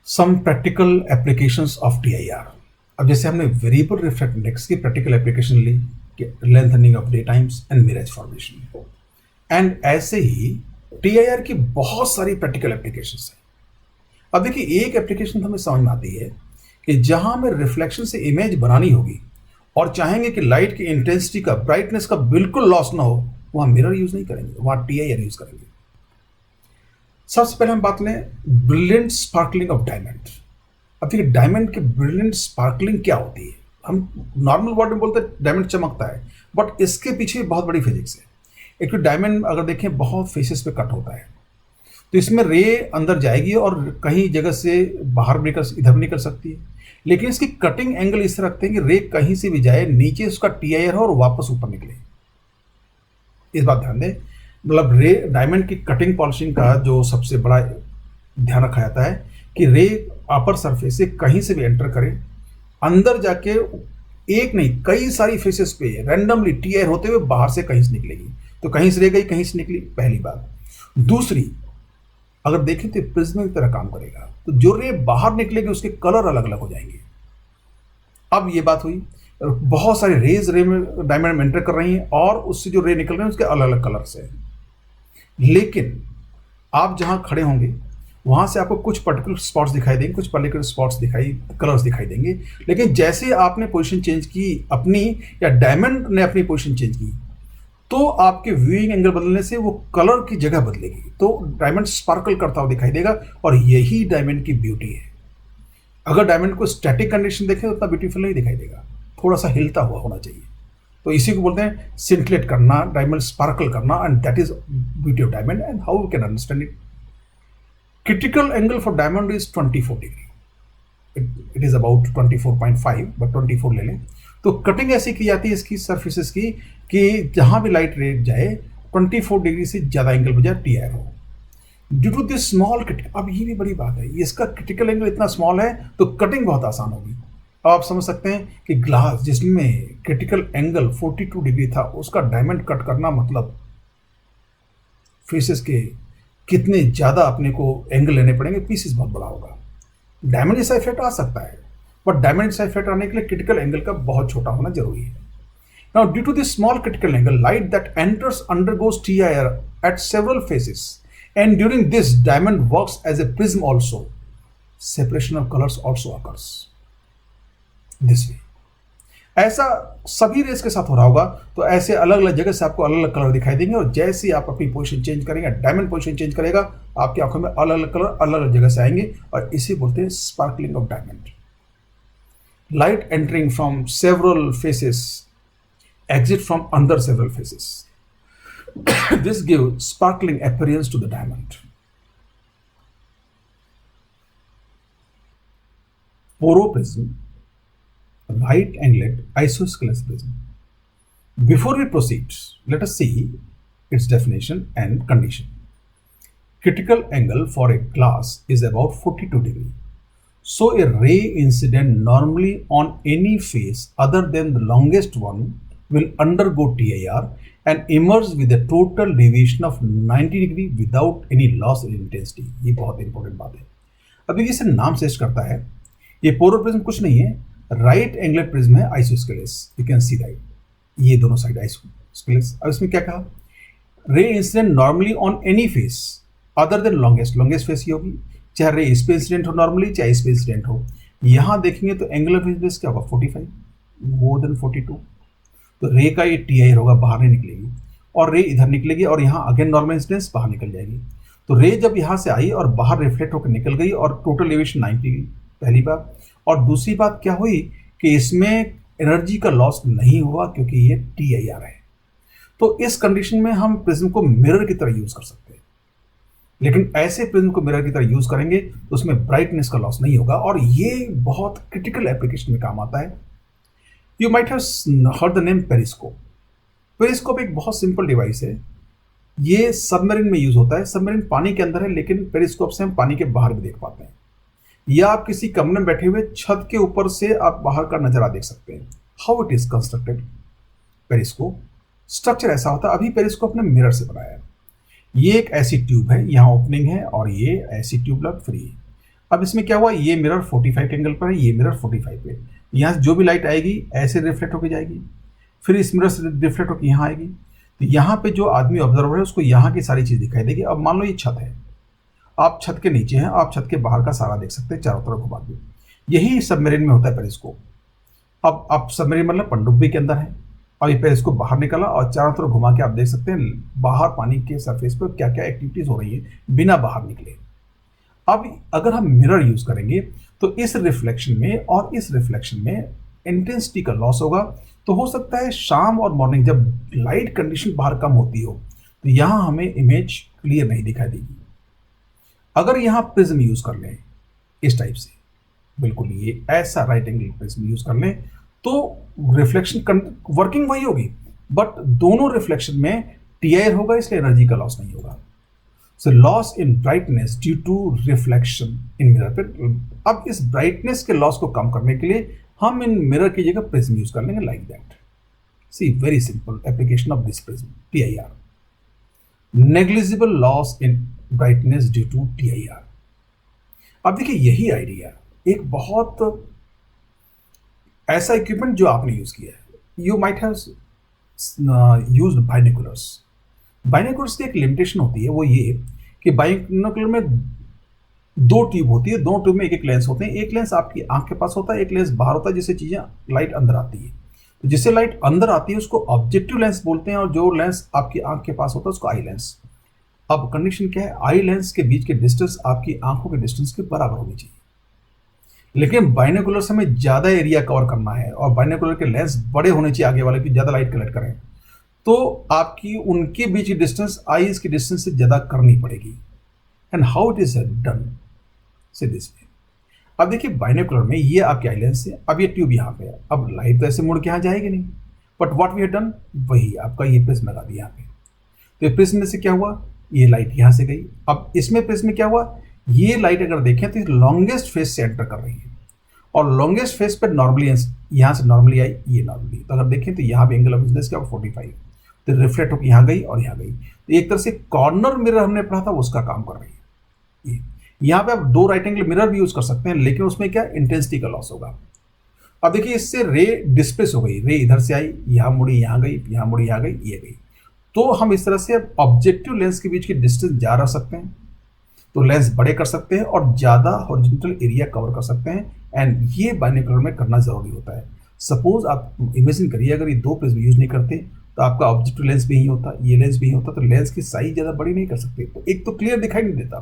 Some practical applications of TIR. अब जैसे हमने वेरिएबल रिफ्रैक्ट इंडेक्स की प्रैक्टिकल एप्लीकेशन ली, lengthening of day times and mirror formation, and ऐसे ही TIR की बहुत सारी प्रैक्टिकल एप्लीकेशंस हैं. अब देखिए एक एप्लीकेशन हमें समझ में आती है कि जहां हमें रिफ्लेक्शन से इमेज बनानी होगी और चाहेंगे कि लाइट की इंटेंसिटी का, ब्राइटनेस का बिल्कुल लॉस ना हो, वहां मिरर यूज नहीं करेंगे, वहां टीआईआर यूज करेंगे. सबसे पहले हम बात लें ब्रिलियंट स्पार्कलिंग ऑफ डायमंड. अब देखिए डायमंड की ब्रिलियंट स्पार्कलिंग क्या होती है. हम नॉर्मल वर्ड में बोलते हैं डायमंड चमकता है, बट इसके पीछे बहुत बड़ी फिजिक्स है. एक तो डायमंड अगर देखें बहुत फेसेस पे कट होता है, तो इसमें रे अंदर जाएगी और कहीं जगह से बाहर निकल, इधर भी निकल सकती है, लेकिन इसकी कटिंग एंगल इस तरह रखते हैं कि रे कहीं से भी जाए, नीचे उसका टीआईआर हो और वापस ऊपर निकले. इस बात ध्यान दें, मतलब रे डायमंड की कटिंग पॉलिशिंग का जो सबसे बड़ा ध्यान रखा जाता है कि रे अपर सरफेस से कहीं से भी एंटर करे, अंदर जाके एक नहीं कई सारी फेसेस पे रैंडमली टीआईआर होते हुए बाहर से कहीं से निकलेगी. तो कहीं से रे गई, कहीं से निकली, पहली बात. दूसरी, अगर देखें तो प्रिज्म की तरह काम करेगा, तो जो रे बाहर निकलेगी उसके कलर अलग अलग हो जाएंगे. अब ये बात हुई, बहुत सारी रेज रे में डायमंड में एंटर कर रही हैं और उससे जो रे निकल रहे हैं उसके अलग अलग कलर्स हैं. लेकिन आप जहां खड़े होंगे वहां से आपको कुछ पर्टिकुलर स्पॉट्स दिखाई देंगे, कुछ पर्टिकुलर स्पॉट्स कलर्स दिखाई देंगे. लेकिन जैसे आपने पोजीशन चेंज की अपनी, या डायमंड ने अपनी पोजीशन चेंज की, तो आपके व्यूइंग एंगल बदलने से वो कलर की जगह बदलेगी, तो डायमंड स्पार्कल करता हुआ दिखाई देगा. और यही डायमंड की ब्यूटी है. अगर डायमंड को स्टैटिक कंडीशन देखें तो उतना ब्यूटीफुल नहीं दिखाई देगा, थोड़ा सा हिलता हुआ होना चाहिए. तो इसी को बोलते हैं सिंटलेट करना, डायमंड स्पार्कल करना, and that is beauty of diamond and how we can understand it. Critical angle for diamond is 24 degree. It is about 24.5, but 24 ले लें. तो कटिंग ऐसी की जाती है इसकी सरफेसेस की कि जहां भी लाइट रे जाए 24 डिग्री से ज़्यादा एंगल बजाय टीआईआर हो. Due to this small cutting, अब ये भी बड़ी बात है, इसका क्रिटिकल एंगल इतना स्मॉल है तो कटिंग बहुत आसान होगी. अब आप समझ सकते हैं कि ग्लास जिसमें क्रिटिकल एंगल 42 डिग्री था, उसका डायमंड कट करना मतलब फेसेस के कितने ज़्यादा अपने को एंगल लेने पड़ेंगे, पीसेस बहुत बड़ा होगा. डायमंड जैसा इफेक्ट आ सकता है, बट डायमंड जैसा इफेक्ट आने के लिए क्रिटिकल एंगल का बहुत छोटा होना जरूरी है. Now, due to this small critical angle, light that enters undergoes TIR at several phases, and during this, diamond works as a prism also. separation of colors also occurs this way. ऐसा सभी race के साथ हो रहा होगा, तो ऐसे अलग अलग जगह से आपको अलग अलग कलर दिखाई देंगे, और जैसे ही आप अपनी पोजीशन चेंज करेंगे, डायमंड पोजीशन चेंज करेगा, आपकी आंखों में अलग अलग कलर अलग अलग जगह से आएंगे, और इसे बोलते हैं sparkling of diamond. Light entering from several faces exit from under several faces. This gives sparkling appearance to the diamond. Poroprism, right angled isosceles prism. Before we proceed, let us see its definition and condition. Critical angle for a glass is about 42 degrees. So a ray incident normally on any face other than the longest one will undergo TIR and emerge with a total deviation of 90 degree without any loss in intensity. ये बहुत important बात है. अभी इसे नाम suggest करता है. ये पोरोप्रिज्म कुछ नहीं है, राइट एंगुलर प्रिज्म है isosceles. You can see right, ये दोनों साइड आइसोस्केलेस. अब इसमें क्या कहा, ray incident normally on any face other than longest face ही होगी, चाहे रे इस पे इंसिडेंट हो नॉर्मली, चाहे इस पे इंसिडेंट हो. यहां देखेंगे तो एंगुलर इंसिडेंस क्या होगा, 45, मोर देन 42. तो रे का ये TIR होगा, बाहर नहीं निकलेगी, और रे इधर निकलेगी, और यहाँ अगेन नॉर्मल इंसिडेंस बाहर निकल जाएगी. तो रे जब यहाँ से आई और बाहर रिफ्लेक्ट होकर निकल गई, और टोटल एविएशन 90 गई, पहली बात. और दूसरी बात क्या हुई कि इसमें एनर्जी का लॉस नहीं हुआ, क्योंकि ये TIR है. तो इस कंडीशन में हम प्रिज्म को मिरर की तरह यूज कर सकते हैं. लेकिन ऐसे प्रिज्म को मिरर की तरह यूज करेंगे तो उसमें ब्राइटनेस का लॉस नहीं होगा, और ये बहुत क्रिटिकल एप्लीकेशन में काम आता है. You might have heard the name periscope. Periscope एक बहुत सिंपल डिवाइस है. ये सबमरीन में यूज होता है. सबमरीन पानी के अंदर है, लेकिन पेरिस्कोप से हम पानी के बाहर भी देख पाते हैं. या आप किसी कमरे में बैठे हुए छत के ऊपर से आप बाहर का नजारा देख सकते हैं. How it is constructed periscope, structure ऐसा होता है. अभी पेरिस्कोप ने मिरर से बनाया है. ये एक ऐसी ट्यूब है, यहाँ ओपनिंग है, और ये ऐसी ट्यूब लग फ्री है. अब इसमें क्या हुआ, ये मिरर 45 एंगल पर है, ये मिरर 45 पे. यहाँ से जो भी लाइट आएगी ऐसे रिफ्लेक्ट होकर जाएगी, फिर इस मिरर से रिफ्लेक्ट होकर यहाँ आएगी. तो यहाँ पे जो आदमी ऑब्जर्वर है उसको यहाँ की सारी चीज़ दिखाई देगी. अब मान लो ये छत है, आप छत के नीचे हैं, आप छत के बाहर का सारा देख सकते हैं, चारों तरफ घुमा के. यही सबमरीन में होता है पेरिस्कोप. अब सबमरीन मतलब पनडुब्बी के अंदर है, अब ये पेरिस्कोप बाहर निकला और चारों तरफ घुमा के आप देख सकते हैं बाहर पानी के सरफेस पर क्या क्या एक्टिविटीज हो रही है बिना बाहर निकले. अब अगर हम मिरर यूज करेंगे तो इस रिफ्लेक्शन में और इस रिफ्लेक्शन में इंटेंसिटी का लॉस होगा. तो हो सकता है शाम और मॉर्निंग जब लाइट कंडीशन बाहर कम होती हो तो यहां हमें इमेज क्लियर नहीं दिखाई देगी. अगर यहां प्रिज्म यूज कर लें इस टाइप से, बिल्कुल ये ऐसा राइट एंगल प्रिज्म यूज कर लें, तो रिफ्लेक्शन वर्किंग वही होगी, बट दोनों रिफ्लेक्शन में TIR होगा, इसलिए एनर्जी का लॉस नहीं होगा. So loss in brightness due to reflection in mirror पे. अब इस ब्राइटनेस के लॉस को कम करने के लिए हम इन मिरर की जगह प्रिज्म यूज कर लेंगे like that. See very simple application of this prism TIR. Negligible loss in brightness due to TIR. अब देखिए यही आइडिया एक बहुत ऐसा इक्विपमेंट जो आपने यूज किया है. You might have used binoculars. Binoculars की एक लिमिटेशन होती है, वो ये कि बाइनोकुलर में दो ट्यूब होती है, दो ट्यूब में एक एक लेंस होते हैं. एक लेंस आपकी आंख के पास होता है, एक लेंस बाहर होता है, जिससे चीजें लाइट अंदर आती है. तो जिससे लाइट अंदर आती है उसको ऑब्जेक्टिव लेंस बोलते हैं, और जो लेंस आपकी आंख के पास होता है उसको आई लेंस. अब कंडीशन क्या है, आई लेंस के बीच के डिस्टेंस आपकी आंखों के डिस्टेंस के बराबर होनी चाहिए. लेकिन बाइनोकुलर से हमें ज्यादा एरिया कवर करना है, और बाइनोकुलर के लेंस बड़े होने चाहिए आगे वाले की, ज्यादा लाइट कलेक्ट करें, तो आपकी उनके बीच की डिस्टेंस आईज की डिस्टेंस से ज्यादा करनी पड़ेगी. And how it is done, से दिस वे. अब देखिए बाइनोकुलर में ये आपके आई लेंस है, अब ये ट्यूब यहाँ पे है, अब लाइट तो ऐसे मुड़ के यहाँ जाएगी नहीं, but what we have done, वही आपका ये प्रिज्म लगा दिया यहाँ पे. तो ये प्रिज्म में से क्या हुआ, ये लाइट यहाँ से गई. अब इसमें प्रिज्म में क्या हुआ, ये लाइट अगर देखें तो लॉन्गेस्ट फेस से एंटर कर रही है, और लॉन्गेस्ट फेस पर नॉर्मली यहाँ से नॉर्मली आई, ये नॉर्मली. तो अगर देखें तो यहाँ पे एंगल ऑफ इंसिडेंस क्या 45, तो रिफ्लेक्ट होकर यहाँ गई और यहाँ गई. तो एक तरह से कॉर्नर मिरर हमने पढ़ा था उसका काम कर रही है ये. यहाँ पे आप दो राइट एंगल मिरर भी यूज कर सकते हैं, लेकिन उसमें क्या इंटेंसिटी का लॉस होगा. अब देखिए इससे रे डिस्प्लेस हो गई, रे इधर से आई, यहाँ मुड़ी, यहाँ गई, यहाँ मुड़ी, यहाँ गई, ये गई. तो हम इस तरह से ऑब्जेक्टिव लेंस के बीच की डिस्टेंस जा रह सकते हैं. तो लेंस बड़े कर सकते हैं और ज़्यादा हॉरिजॉन्टल एरिया कवर कर सकते हैं, एंड ये बाइनोकुलर में करना ज़रूरी होता है। सपोज आप इमेजिन करिए अगर ये 2 प्रिज्म यूज़ नहीं करते तो आपका ऑब्जेक्टिव लेंस भी यही होता, ये लेंस भी यही होता, तो लेंस की साइज ज़्यादा बड़ी नहीं कर सकते। तो एक तो क्लियर दिखाई नहीं देता,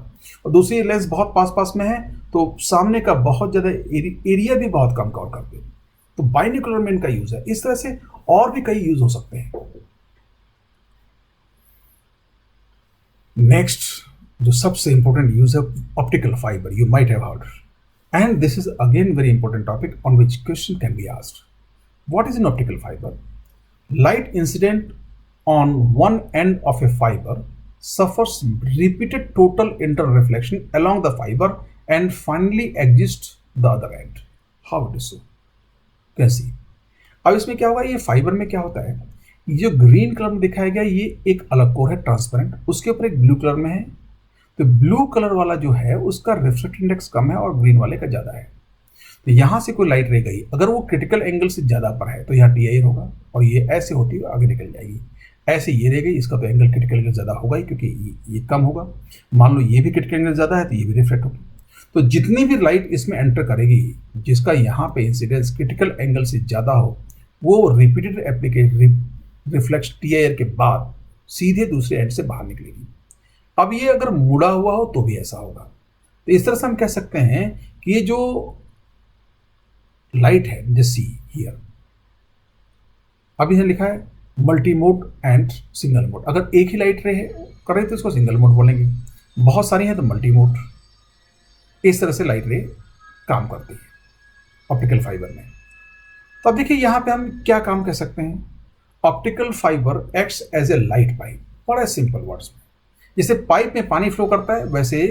और दूसरी लेंस बहुत पास पास में है तो सामने का बहुत ज़्यादा एरिया भी बहुत कम कवर करते हैं। तो बाइनोकुलर में इनका यूज़ है। इस तरह से और भी कई यूज़ हो सकते हैं। नेक्स्ट जो सबसे इंपॉर्टेंट यूज है optical fibre, you might have heard, and this is again very important topic on which question can be asked. What is an optical fibre? Light incident on one end of a fiber suffers repeated total interreflection along the fiber and finally exits the other end. How it is so? कैसी? अब इसमें क्या होगा, ये fibre में क्या होता है, ये जो ग्रीन कलर में दिखाया गया ये एक अलग कोर है ट्रांसपेरेंट, उसके ऊपर एक ब्लू कलर में है। तो ब्लू कलर वाला जो है उसका रिफ्लेक्ट इंडेक्स कम है और ग्रीन वाले का ज़्यादा है। तो यहाँ से कोई लाइट रह गई, अगर वो क्रिटिकल एंगल से ज़्यादा पर है तो यहाँ टी होगा, और ये ऐसे होती है आगे निकल जाएगी। ऐसे ये रह गई, इसका तो एंगल क्रिटिकल एंगल ज़्यादा होगा ही क्योंकि ये कम होगा। मान लो ये भी क्रिटिकल एंगल ज़्यादा है तो ये भी रिफ्लेक्ट होगी। तो जितनी भी लाइट इसमें एंटर करेगी जिसका यहाँ पे इंसिडेंस क्रिटिकल एंगल से ज़्यादा हो, वो रिपीटेड रिफ्लेक्स टी के बाद सीधे दूसरे एंड से बाहर निकलेगी। अब ये अगर मुड़ा हुआ हो तो भी ऐसा होगा। तो इस तरह से हम कह सकते हैं कि ये जो लाइट है जैसे हियर, अब यहां लिखा है multi mode and single mode. अगर एक ही लाइट रहे करे तो इसको सिंगल मोड बोलेंगे, बहुत सारी हैं तो मल्टी मोड। इस तरह से लाइट रे काम करती है ऑप्टिकल फाइबर में। तो अब देखिए यहां पे हम क्या काम कह सकते हैं, optical fibre acts as a light pipe. बड़ा सिंपल वर्ड्स में, जैसे पाइप में पानी फ्लो करता है वैसे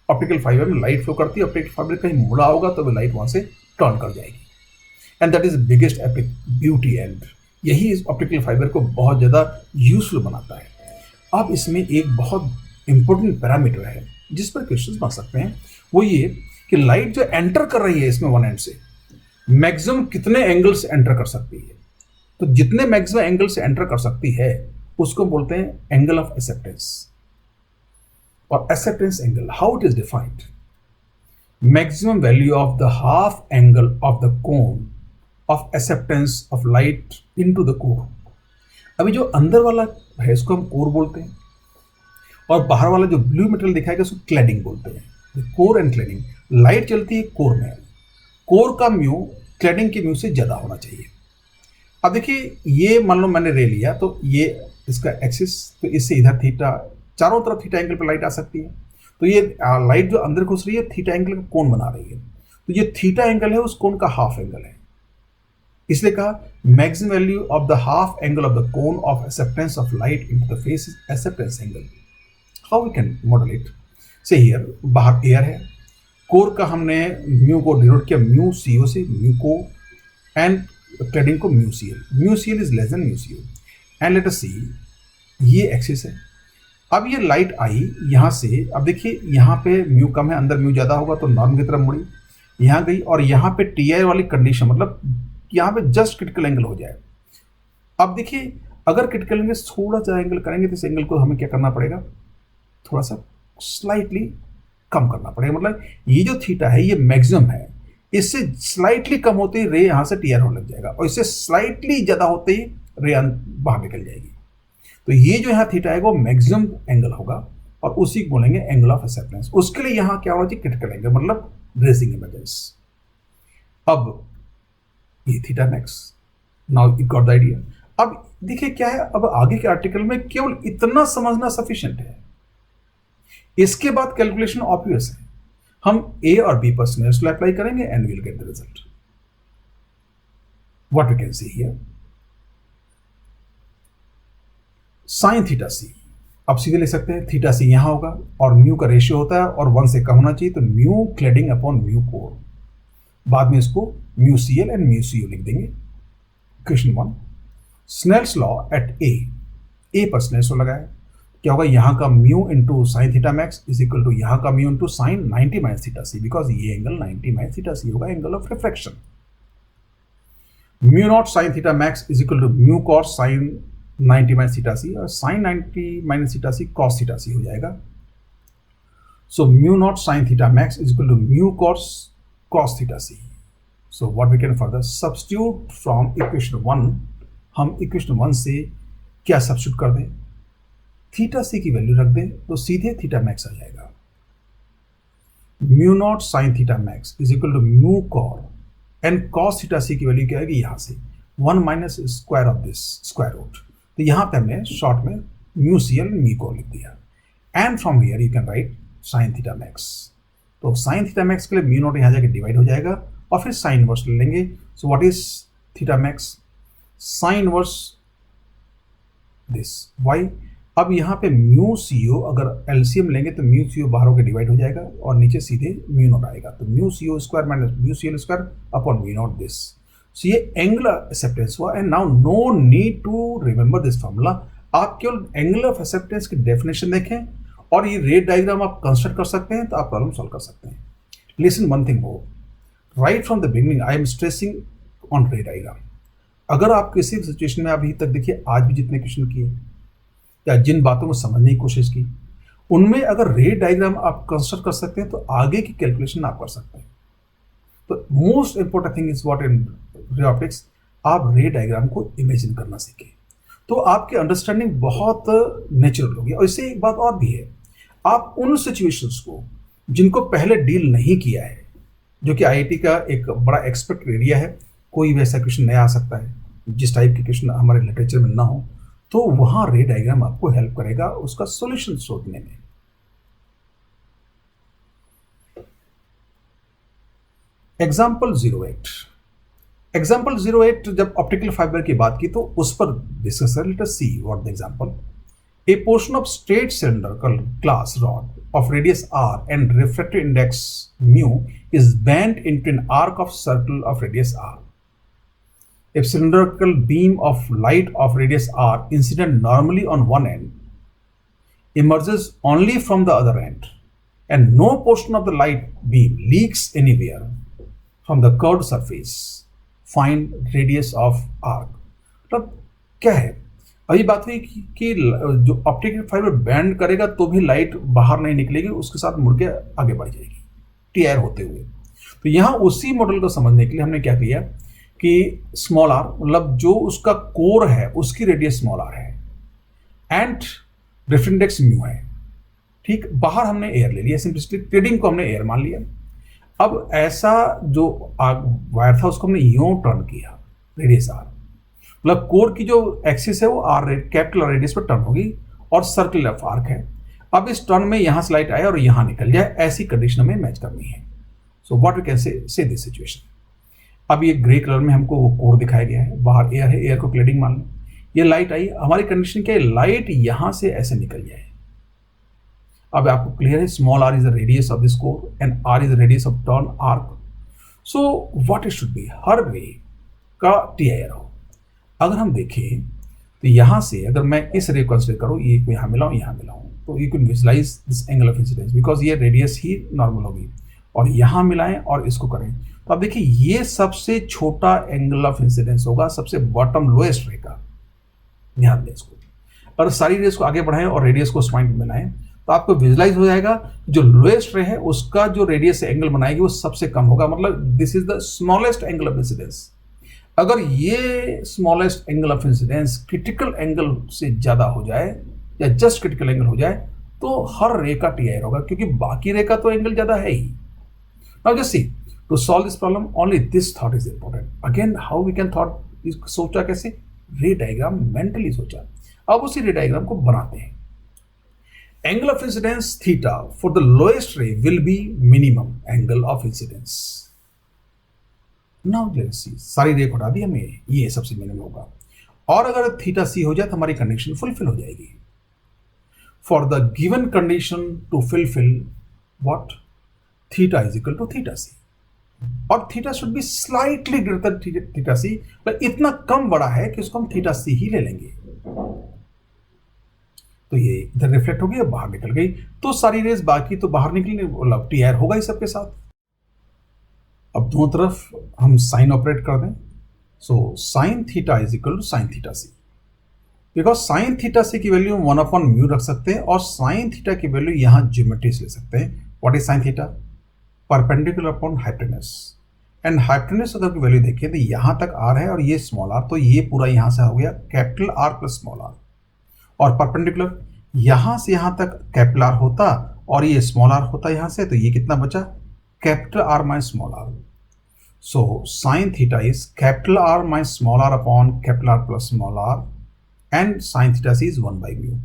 ऑप्टिकल फाइबर में लाइट फ्लो करती है। ऑप्टिकल फाइबर कहीं मुड़ा होगा तो वो लाइट वहां से टर्न कर जाएगी, and that is biggest beauty, and यही इस ऑप्टिकल फाइबर को बहुत ज़्यादा यूजफुल बनाता है। अब इसमें एक बहुत इंपॉर्टेंट पैरामीटर है जिस पर क्वेश्चंस बन सकते हैं, वो ये कि लाइट जो एंटर कर रही है इसमें वन एंड से मैक्सिमम कितने एंगल से एंटर कर सकती है। तो जितने मैक्सिमम एंगल से एंटर कर सकती है उसको बोलते हैं एंगल ऑफ एक्सेप्टेंस। और acceptance angle, how it is defined, maximum value of the half angle of the cone of acceptance of light into the core। अभी जो अंदर वाला है इसको हम कोर बोलते हैं, और बाहर वाला जो ब्लू मेटल दिखाएगा उसको क्लैडिंग बोलते हैं। कोर एंड क्लैडिंग, लाइट चलती है कोर में, कोर का म्यू क्लैडिंग के म्यू से ज़्यादा होना चाहिए। अब देखिए ये मान लो मैंने रे लिया तो ये इसका एक्सिस, तो इससे इधर थीटा, चारों तरफ थीटा एंगल पर लाइट आ सकती है। तो ये लाइट जो अंदर घुस रही है थीटा एंगल का कोण बना रही है, तो ये थीटा एंगल है उस कोण का हाफ एंगल है, इसलिए कहा maximum value of the half angle of the cone of acceptance of light into the face is acceptance angle. How we can model it, say here बाहर एयर है, core का हमने म्यू को denote किया mu CO से, mu को, and cladding को mu CL. Mu CL is less than mu CO, and let us see ये एक्सिस है। अब ये लाइट आई यहाँ से, अब देखिए यहाँ पे म्यू कम है, अंदर म्यू ज़्यादा होगा तो नॉर्म की तरफ मुड़ी, यहाँ गई, और यहाँ पे टी आई वाली कंडीशन मतलब यहाँ पे जस्ट क्रिटिकल एंगल हो जाए। अब देखिए अगर क्रिटिकल एंगल थोड़ा सा एंगल करेंगे तो इस एंगल को हमें क्या करना पड़ेगा, थोड़ा सा स्लाइटली कम करना पड़ेगा। मतलब ये जो थीटा है ये मैक्सिमम है, इससे स्लाइटली कम होते ही रे यहाँ से टी आर होने लग जाएगा, और इससे स्लाइटली ज़्यादा होते ही रे बाहर निकल जाएगी। तो ये जो यहाँ थीटा है वो मैक्सिमम एंगल होगा, और उसी को बोलेंगे एंगल ऑफ एक्सेप्टेंस। उसके लिए यहाँ क्या होना चाहिए, क्रिटिकल एंगल, मतलब रेजिंग इमेजेस। अब ये theta max, now you got the idea. अब देखिए क्या है, अब आगे के आर्टिकल में केवल इतना समझना सफिशिएंट है, इसके बाद कैलकुलेशन ऑब्वियस है। हम ए और बी पर स्नेल्स लॉ अप्लाई करेंगे and will get the result. What we can see here, sine theta C, अब सीधे लिख सकते हैं थीटा सी यहां होगा, और म्यू का रेशियो होता है और 1 से कम होना चाहिए, तो mu cladding upon mu core. बाद में इसको mu CL and mu CO लिख देंगे। Question 1, Snell's law at A पर स्नेल्स लॉ लगाया, क्या होगा, यहाँ का mu into sine theta max is equal to यहाँ का mu into sine 90 minus theta C, because ये एंगल 90 माइनस थीटा सी होगा, angle of refraction. Mu not sine theta max is equal to mu cos sine 90 minus theta C, और sign 90 minus theta सी cos theta C हो जाएगा। So mu naught sin theta max is equal to mu cos theta c. So what we can further substitute from equation 1, हम equation 1 से क्या substitute कर दें, theta C की value रख दें तो सीधे थीटा मैक्स आ जाएगा. Mu not sine theta max is equal to mu core and cos theta C की वैल्यू क्या आएगी, यहां से 1 minus square of this square root. तो यहां पे हमने शॉर्ट में mu C L mu core लिख दिया. And from here you can write sine theta max. तो साइन थीटा मैक्स के लिए म्यू नॉट यहां जाके डिवाइड हो जाएगा और फिर साइन इनवर्स ले लेंगे. So what is theta max, sine inverse this y. अब यहाँ पे म्यू सी ओ अगर एलसीएम लेंगे तो म्यू सी ओ बाहर होकर डिवाइड हो जाएगा और नीचे सीधे म्यू नॉट आएगा. तो mu C O square minus mu C L square upon mu naught this. So ये एंगुलर एक्सेप्टेंस हुआ. And now no need to remember this formula. आप केवल एंगुलर ऑफ एक्सेप्टेंस की डेफिनेशन देखें और ये रेट डायग्राम आप कंस्ट्रक्ट कर सकते हैं तो आप प्रॉब्लम सॉल्व कर सकते हैं. Listen one thing more, right from the beginning I am stressing on रे डायग्राम. अगर आप किसी भी सिचुएशन में अभी तक देखिए आज भी जितने क्वेश्चन किए या जिन बातों को समझने की कोशिश की उनमें अगर रे डायग्राम आप कंस्ट्रक्ट कर सकते हैं तो आगे की कैलकुलेशन आप कर सकते हैं. तो most important thing is what in ray optics, आप रे डायग्राम को इमेजिन करना सीखें तो आपकी अंडरस्टैंडिंग बहुत नेचुरल होगी. और इससे एक बात और भी है, आप उन सिचुएशंस को जिनको पहले डील नहीं किया है, जो कि आईआईटी का एक बड़ा एक्सपेक्ट एरिया है, कोई वैसा क्वेश्चन नया आ सकता है जिस टाइप के क्वेश्चन हमारे लिटरेचर में ना हो, तो वहां रे डायग्राम आपको हेल्प करेगा उसका सॉल्यूशन सोचने में. एग्जाम्पल 08. एग्जाम्पल 08 जब ऑप्टिकल फाइबर की बात की तो उस पर डिस्कस कर. Late us see what the example. A portion of straight cylindrical glass rod of radius r and refractive index mu is bent into an arc of circle of radius r. A cylindrical beam of light of radius r incident normally on one end emerges only from the other end and no portion of the light beam leaks anywhere from the curved surface. Find radius of arc. मतलब क्या है, अभी बात हुई कि जो optical fibre band करेगा तो भी लाइट बाहर नहीं निकलेगी, उसके साथ मुड़ के आगे बढ़ जाएगी टीआर होते हुए. तो यहाँ उसी मॉडल को समझने के लिए हमने क्या किया कि स्मॉल आर मतलब जो उसका कोर है उसकी रेडियस स्मॉल आर है एंड डिफरेंट इंडेक्स म्यू है. ठीक, बाहर हमने एयर ले लिया, सिंपलिसिटी ट्रेडिंग को हमने एयर मान लिया. अब ऐसा जो वायर था उसको हमने यूं टर्न किया रेडियस आर, मतलब कोर की जो एक्सिस है वो आर कैपिटल रेडियस पर टर्न होगी और सर्कल ऑफ आर्क है. अब इस टर्न में यहां से लाइट आए और यहां निकल जाए, ऐसी कंडीशन में मैच करनी है. So what we can say this situation. अब ये ग्रे कलर में हमको वो कोर दिखाया गया है, बाहर एयर है, एयर को क्लेडिंग मान लो. ये लाइट आई, हमारी कंडीशन क्या है, लाइट यहां से ऐसे निकल जाए. अब आपको क्लियर है, small R is the radius of this core and R is the radius of turn arc. So what it should be, हर रे का टी आर हो. अगर हम देखें तो यहां से अगर मैं इस रे को कंसीडर करूं, ये को यहां मिलाऊं तो you can visualise this angle of incidence because ये रेडियस ही नॉर्मल होगी और यहां मिलाएं और इसको करें तो अब देखिए ये सबसे छोटा एंगल ऑफ इंसिडेंस होगा सबसे बॉटम लोएस्ट रे का. ध्यान दें इसको. और सारी रेस को आगे बढ़ाएं और रेडियस को उस पॉइंट में मिलाएं तो आपको विजुलाइज हो जाएगा जो लोएस्ट रे है उसका जो रेडियस से एंगल बनाएगी वो सबसे कम होगा. मतलब this is the smallest angle of incidence. अगर ये smallest angle of incidence critical angle से ज्यादा हो जाए या जस्ट क्रिटिकल एंगल हो जाए तो हर रे का टी आर होगा क्योंकि बाकी रे का तो एंगल ज्यादा है ही. Now just see to solve this problem only this thought is important. Again how we can thought, सोचा कैसे, रे डायग्राम मेंटली सोचा. अब उसी रे डायग्राम को बनाते हैं. Angle of incidence theta for the lowest रे will be minimum angle of incidence. Now let's see, सारी रे को हटा दी हमें, ये सबसे मिनिमम होगा और अगर थीटा सी हो जाए तो हमारी कंडीशन फुलफिल हो जाएगी. For the given condition to fulfil what, theta is equal to theta C और theta should be slightly greater theta C, पर इतना कम बड़ा है कि उसको हम थीटा सी ही ले लेंगे. तो ये इधर रिफ्लेक्ट हो गई और बाहर निकल गई तो सारी रेस बाकी तो बाहर निकलेंगे, मतलब टी आर होगा ही सबके साथ. अब दोनों तरफ हम साइन ऑपरेट कर दें. So sine theta is equal to sine theta C. Because sine theta C की वैल्यू 1/μ रख सकते हैं और साइन थीटा की वैल्यू यहाँ ज्योमेट्री से ले सकते हैं. What is sine theta? Perpendicular upon hypotenuse. And hypotenuse अगर की वैल्यू देखें तो यहाँ तक आर है और ये स्मॉल आर, तो ये पूरा यहाँ से हो गया capital R plus small R. और परपेंडिकुलर यहाँ से यहाँ तक कैपिटल आर होता और ये स्मॉल आर होता यहाँ से, तो ये कितना बचा? Capital R minus small R. So sine theta is capital R minus small R upon capital R plus small R. And sin theta c is 1/μ.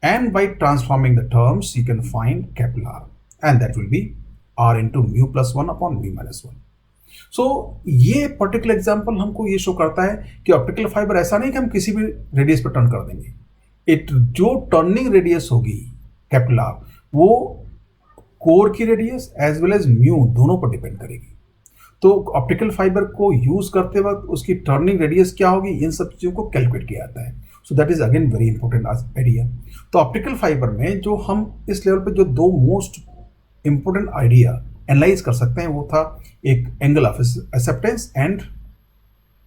And by transforming the terms, you can find capital R. And that will be R into μ plus 1 upon μ minus 1. So, ये particular example हमको ये show करता है कि optical fibre ऐसा नहीं कि हम किसी भी रेडियस पर टर्न कर देंगे. जो टर्निंग रेडियस होगी कैपिटल आर, वो कोर की radius as well as mu दोनों पर डिपेंड करेगी. तो ऑप्टिकल फाइबर को यूज करते वक्त उसकी टर्निंग रेडियस क्या होगी, इन सब चीज़ों को कैलकुलेट किया जाता है. So that is again very important idea. तो ऑप्टिकल फाइबर में जो हम इस लेवल पे जो दो मोस्ट इंपॉर्टेंट आइडिया एनालाइज कर सकते हैं वो था एक angle of acceptance and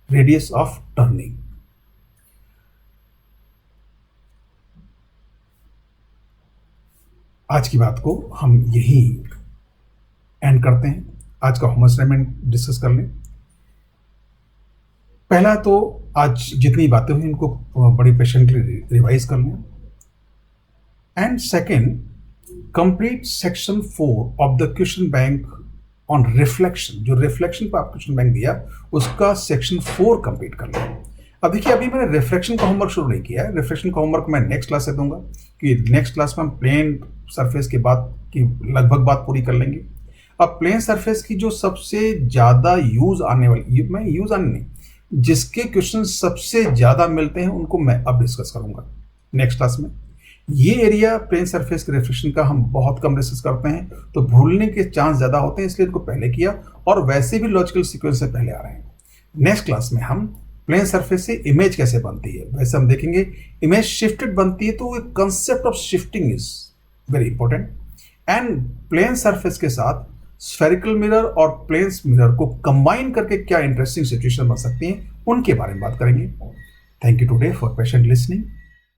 radius of turning. आज की बात को हम यही एंड करते हैं. आज का होम असाइनमेंट डिस्कस कर लें. पहला तो आज जितनी बातें हुई इनको बड़ी पेशेंटली रिवाइज कर लें. And second, complete section 4 of the question bank on reflection. जो रिफ्लेक्शन पर आप क्वेश्चन बैंक दिया उसका सेक्शन 4 कंप्लीट कर लें. अब देखिए, अभी मैंने रिफ्लेक्शन का होमवर्क शुरू नहीं किया है. रिफ्लेक्शन का होमवर्क मैं नेक्स्ट क्लास से दूंगा कि नेक्स्ट क्लास में हम प्लेन सरफेस के बाद की लगभग बात पूरी कर लेंगे. अब प्लेन सरफेस की जो सबसे ज़्यादा यूज आने वाली, मैं यूज आने नहीं, जिसके क्वेश्चन सबसे ज़्यादा मिलते हैं उनको मैं अब डिस्कस करूंगा नेक्स्ट क्लास में. ये एरिया प्लेन सरफेस के रिफ्लेक्शन का हम बहुत कम डिस्कस करते हैं, तो भूलने के चांस ज़्यादा होते हैं, इसलिए इनको पहले किया और वैसे भी लॉजिकल सीक्वेंस से पहले आ रहे हैं. नेक्स्ट क्लास में हम प्लेन सरफेस से इमेज कैसे बनती है वैसे हम देखेंगे. इमेज शिफ्टेड बनती है तो concept of shifting is very important. And plane surface के साथ स्फेरिकल मिरर और प्लेन्स मिरर को कंबाइन करके क्या इंटरेस्टिंग सिचुएशन बन सकती हैं उनके बारे में बात करेंगे. Thank you today for patient listening.